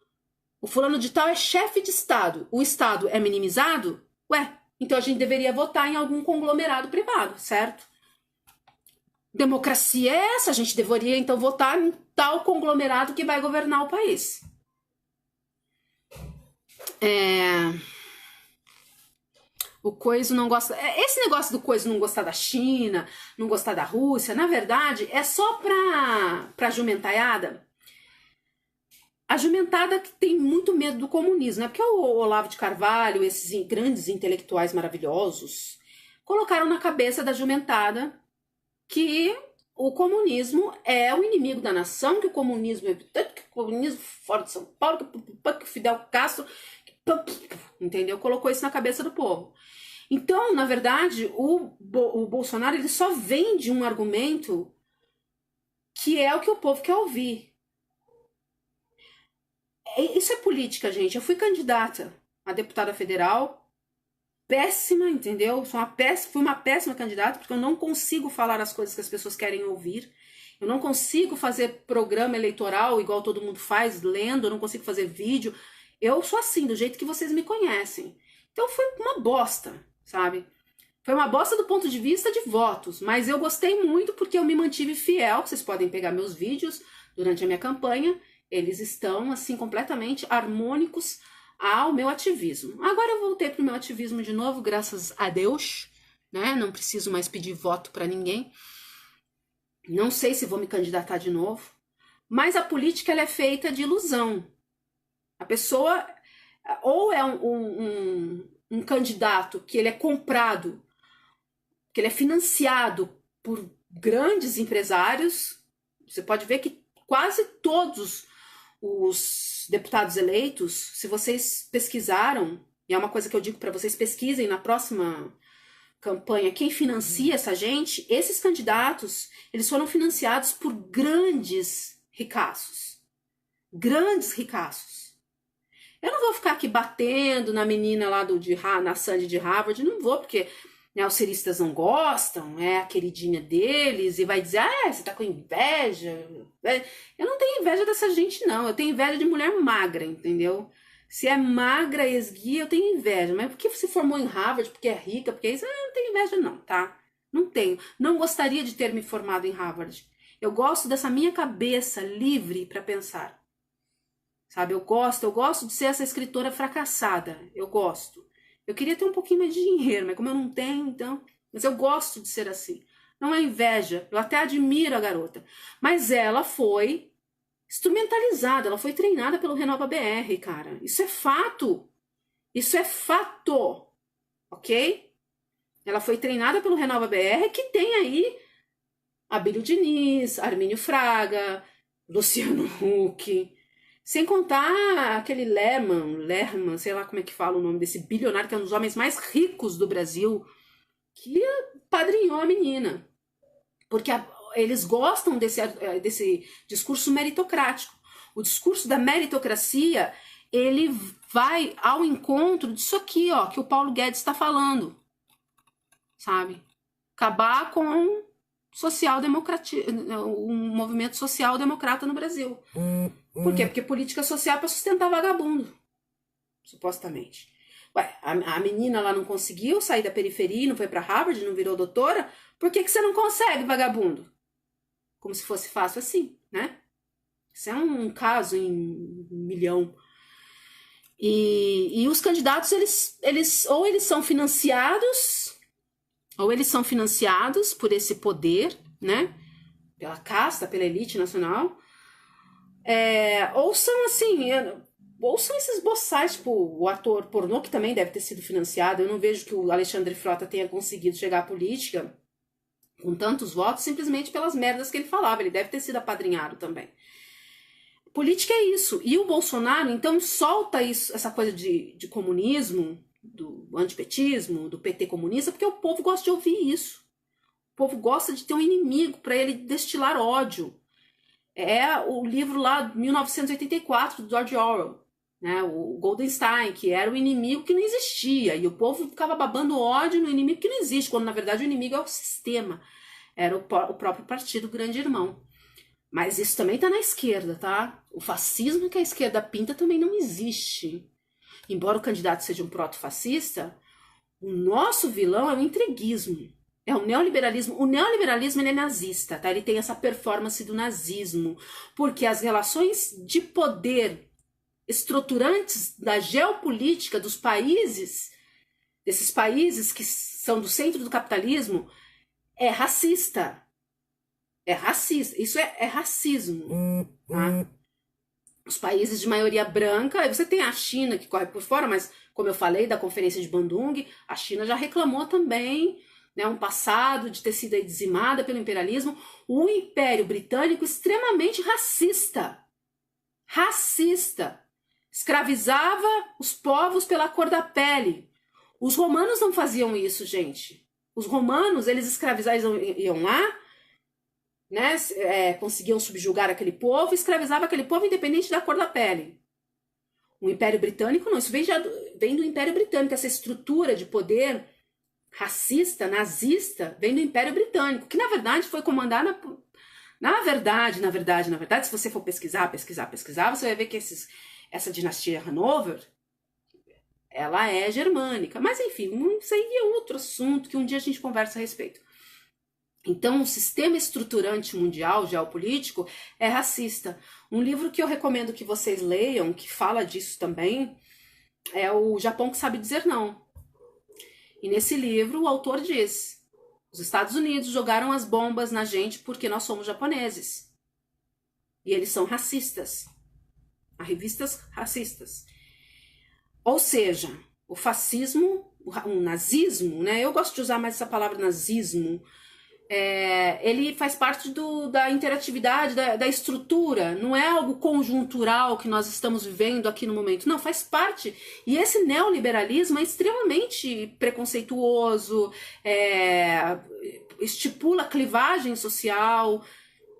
O fulano de tal é chefe de Estado. O Estado é minimizado? Ué, então a gente deveria votar em algum conglomerado privado, certo? Democracia é essa, a gente deveria então votar em tal conglomerado que vai governar o país. O Coiso não gosta... Esse negócio do Coiso não gostar da China, não gostar da Rússia, na verdade, é só pra jumentaiada. A jumentada que tem muito medo do comunismo, né? Porque o Olavo de Carvalho, esses grandes intelectuais maravilhosos, colocaram na cabeça da jumentada que o comunismo é o inimigo da nação, que o comunismo é tanto que o comunismo fora de São Paulo, que o Fidel Castro, entendeu? Colocou isso na cabeça do povo. Então, na verdade, o Bolsonaro ele só vende um argumento que é o que o povo quer ouvir. Isso é política, gente. Eu fui candidata a deputada federal, péssima, entendeu? Fui uma péssima candidata, porque eu não consigo falar as coisas que as pessoas querem ouvir. Eu não consigo fazer programa eleitoral igual todo mundo faz, lendo, eu não consigo fazer vídeo. Eu sou assim, do jeito que vocês me conhecem. Então foi uma bosta, sabe? Foi uma bosta do ponto de vista de votos, mas eu gostei muito porque eu me mantive fiel. Vocês podem pegar meus vídeos durante a minha campanha. Eles estão, assim, completamente harmônicos ao meu ativismo. Agora eu voltei pro meu ativismo de novo, graças a Deus, né? Não preciso mais pedir voto para ninguém. Não sei se vou me candidatar de novo. Mas a política ela é feita de ilusão. A pessoa ou é um candidato que ele é comprado, que ele é financiado por grandes empresários. Você pode ver que quase todos os deputados eleitos, se vocês pesquisaram, e é uma coisa que eu digo para vocês, pesquisem na próxima campanha quem financia essa gente, esses candidatos, eles foram financiados por grandes ricaços. Grandes ricaços. Eu não vou ficar aqui batendo na menina lá na Sandy de Harvard, não vou, porque né, os ciristas não gostam, é a queridinha deles, e vai dizer, você tá com inveja. Eu não tenho inveja dessa gente, não. Eu tenho inveja de mulher magra, entendeu? Se é magra, esguia, eu tenho inveja. Mas por que você formou em Harvard? Porque é rica? Porque é isso? Eu não tenho inveja, não, tá? Não tenho. Não gostaria de ter me formado em Harvard. Eu gosto dessa minha cabeça livre para pensar. Sabe, eu gosto de ser essa escritora fracassada. Eu gosto. Eu queria ter um pouquinho mais de dinheiro, mas como eu não tenho, então... Mas eu gosto de ser assim. Não é inveja. Eu até admiro a garota. Mas ela foi instrumentalizada, ela foi treinada pelo Renova BR, cara. Isso é fato. Isso é fato. Ok? Ela foi treinada pelo Renova BR, que tem aí Abílio Diniz, Armínio Fraga, Luciano Huck... Sem contar aquele Lerman, sei lá como é que fala o nome desse bilionário, que é um dos homens mais ricos do Brasil, que padrinhou a menina. Porque eles gostam desse discurso meritocrático. O discurso da meritocracia, ele vai ao encontro disso aqui, ó, que o Paulo Guedes está falando. Sabe? Acabar com um movimento social-democrata no Brasil. Por quê? Porque política social é para sustentar vagabundo, supostamente. Ué, a menina lá não conseguiu sair da periferia, não foi para Harvard, não virou doutora? Por que você não consegue, vagabundo? Como se fosse fácil assim, né? Isso é um caso em 1 milhão. E os candidatos, eles são financiados, ou eles são financiados por esse poder, né? Pela casta, pela elite nacional. Ou são assim, ou são esses boçais, tipo o ator pornô, que também deve ter sido financiado. Eu não vejo que o Alexandre Frota tenha conseguido chegar à política com tantos votos simplesmente pelas merdas que ele falava. Ele deve ter sido apadrinhado também. Política é isso. E o Bolsonaro, então, solta isso, essa coisa de comunismo, do antipetismo, do PT comunista, porque o povo gosta de ouvir isso. O povo gosta de ter um inimigo para ele destilar ódio. É o livro lá, 1984, do George Orwell, né? O Goldenstein, que era o inimigo que não existia, e o povo ficava babando ódio no inimigo que não existe, quando na verdade o inimigo é o sistema, era o próprio partido Grande Irmão. Mas isso também tá na esquerda, tá? O fascismo que a esquerda pinta também não existe. Embora o candidato seja um proto-fascista, o nosso vilão é o entreguismo. É o neoliberalismo. O neoliberalismo ele é nazista, tá? Ele tem essa performance do nazismo, porque as relações de poder estruturantes da geopolítica dos países, desses países que são do centro do capitalismo, é racista. É racista. Isso é racismo, tá? Os países de maioria branca, aí você tem a China que corre por fora, mas como eu falei da conferência de Bandung, a China já reclamou também, né, um passado de ter sido dizimada pelo imperialismo. O Império Britânico extremamente racista. Racista. Escravizava os povos pela cor da pele. Os romanos não faziam isso, gente. Os romanos, eles escravizavam, iam lá, né, conseguiam subjugar aquele povo, escravizavam aquele povo independente da cor da pele. O Império Britânico não, isso vem do Império Britânico, essa estrutura de poder racista, nazista, vem do Império Britânico, que na verdade foi comandada por... Na verdade, se você for pesquisar, você vai ver que essa dinastia Hanover, ela é germânica. Mas enfim, isso aí é outro assunto que um dia a gente conversa a respeito. Então, o sistema estruturante mundial, geopolítico, é racista. Um livro que eu recomendo que vocês leiam, que fala disso também, é o Japão que Sabe Dizer Não. E nesse livro o autor diz: os Estados Unidos jogaram as bombas na gente porque nós somos japoneses. E eles são racistas. Revistas racistas. Ou seja, o fascismo, o nazismo, né? Eu gosto de usar mais essa palavra nazismo. Ele faz parte da interatividade, da estrutura. Não é algo conjuntural que nós estamos vivendo aqui no momento. Não, faz parte. E esse neoliberalismo é extremamente preconceituoso, estipula clivagem social.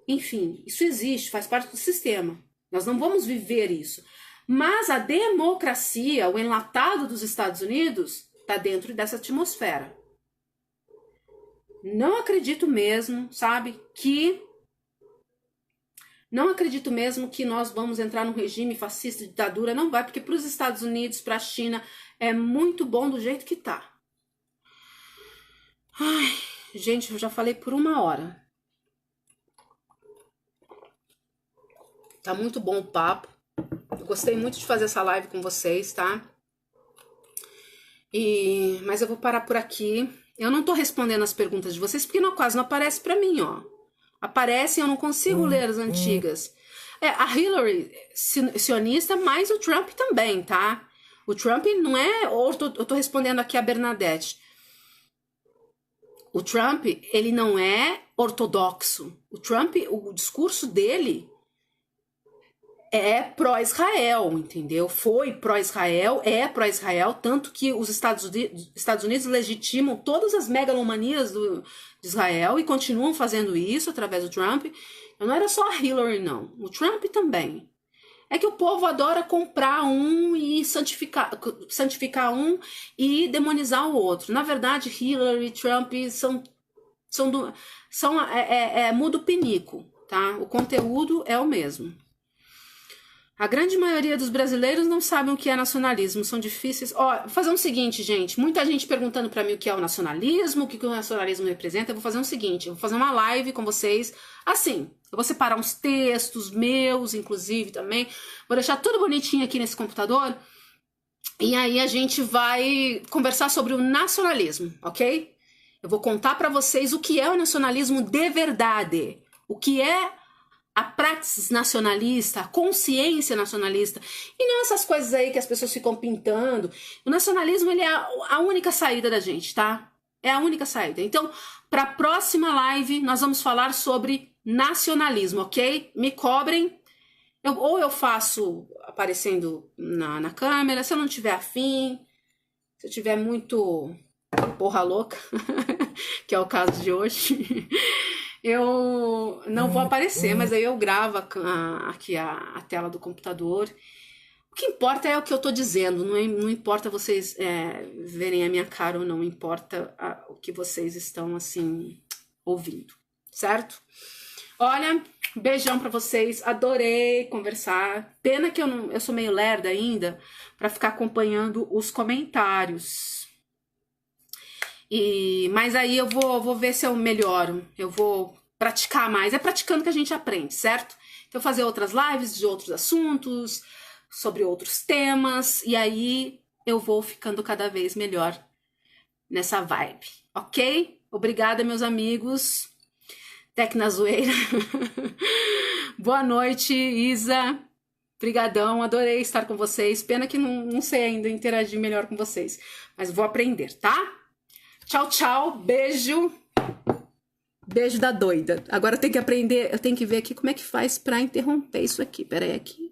Enfim, isso existe, faz parte do sistema. Nós não vamos viver isso. Mas a democracia, o enlatado dos Estados Unidos, está dentro dessa atmosfera. Não acredito mesmo, sabe, Não acredito mesmo que nós vamos entrar num regime fascista, ditadura. Não vai, porque para os Estados Unidos, para a China, é muito bom do jeito que tá. Ai, gente, eu já falei por 1 hora. Tá muito bom o papo. Eu gostei muito de fazer essa live com vocês, tá? Mas eu vou parar por aqui. Eu não tô respondendo as perguntas de vocês porque quase não aparece pra mim, ó. Aparecem, eu não consigo ler as antigas. A Hillary sionista, mas o Trump também, tá? O Trump não é... Eu tô respondendo aqui a Bernadette. O Trump, ele não é ortodoxo. O Trump, o discurso dele é pró-Israel, entendeu? Foi pró-Israel, é pró-Israel, tanto que os Estados Unidos legitimam todas as megalomanias de Israel e continuam fazendo isso através do Trump. Não era só a Hillary, não. O Trump também. É que o povo adora comprar um e santificar um e demonizar o outro. Na verdade, Hillary e Trump muda o pinico, tá? O conteúdo é o mesmo. A grande maioria dos brasileiros não sabem o que é nacionalismo, são difíceis... Vou fazer o seguinte, gente, muita gente perguntando pra mim o que é o nacionalismo, o que o nacionalismo representa. Eu vou fazer o seguinte, eu vou fazer uma live com vocês, assim, eu vou separar uns textos meus, inclusive, também, vou deixar tudo bonitinho aqui nesse computador, e aí a gente vai conversar sobre o nacionalismo, ok? Eu vou contar pra vocês o que é o nacionalismo de verdade, o que é a praxis nacionalista, a consciência nacionalista, e não essas coisas aí que as pessoas ficam pintando. O nacionalismo, ele é a única saída da gente, tá? É a única saída. Então, para a próxima live, nós vamos falar sobre nacionalismo, ok? Me cobrem. Ou eu faço aparecendo na câmera, se eu não tiver afim, se eu tiver muito porra louca, que é o caso de hoje... Eu não vou aparecer, mas aí eu gravo aqui a tela do computador. O que importa é o que eu tô dizendo, não importa vocês verem a minha cara ou não, importa o que vocês estão, assim, ouvindo, certo? Olha, beijão pra vocês, adorei conversar. Pena que eu sou meio lerda ainda pra ficar acompanhando os comentários. Mas aí eu vou ver se eu melhoro, eu vou praticar mais. É praticando que a gente aprende, certo? Então fazer outras lives de outros assuntos, sobre outros temas, e aí eu vou ficando cada vez melhor nessa vibe, ok? Obrigada, meus amigos. Tecna Zoeira. Boa noite, Isa. Brigadão, adorei estar com vocês. Pena que não sei ainda interagir melhor com vocês, mas vou aprender, tá? Tchau, tchau, beijo. Beijo da doida. Agora eu tenho que aprender, eu tenho que ver aqui como é que faz pra interromper isso aqui. Pera aí, aqui.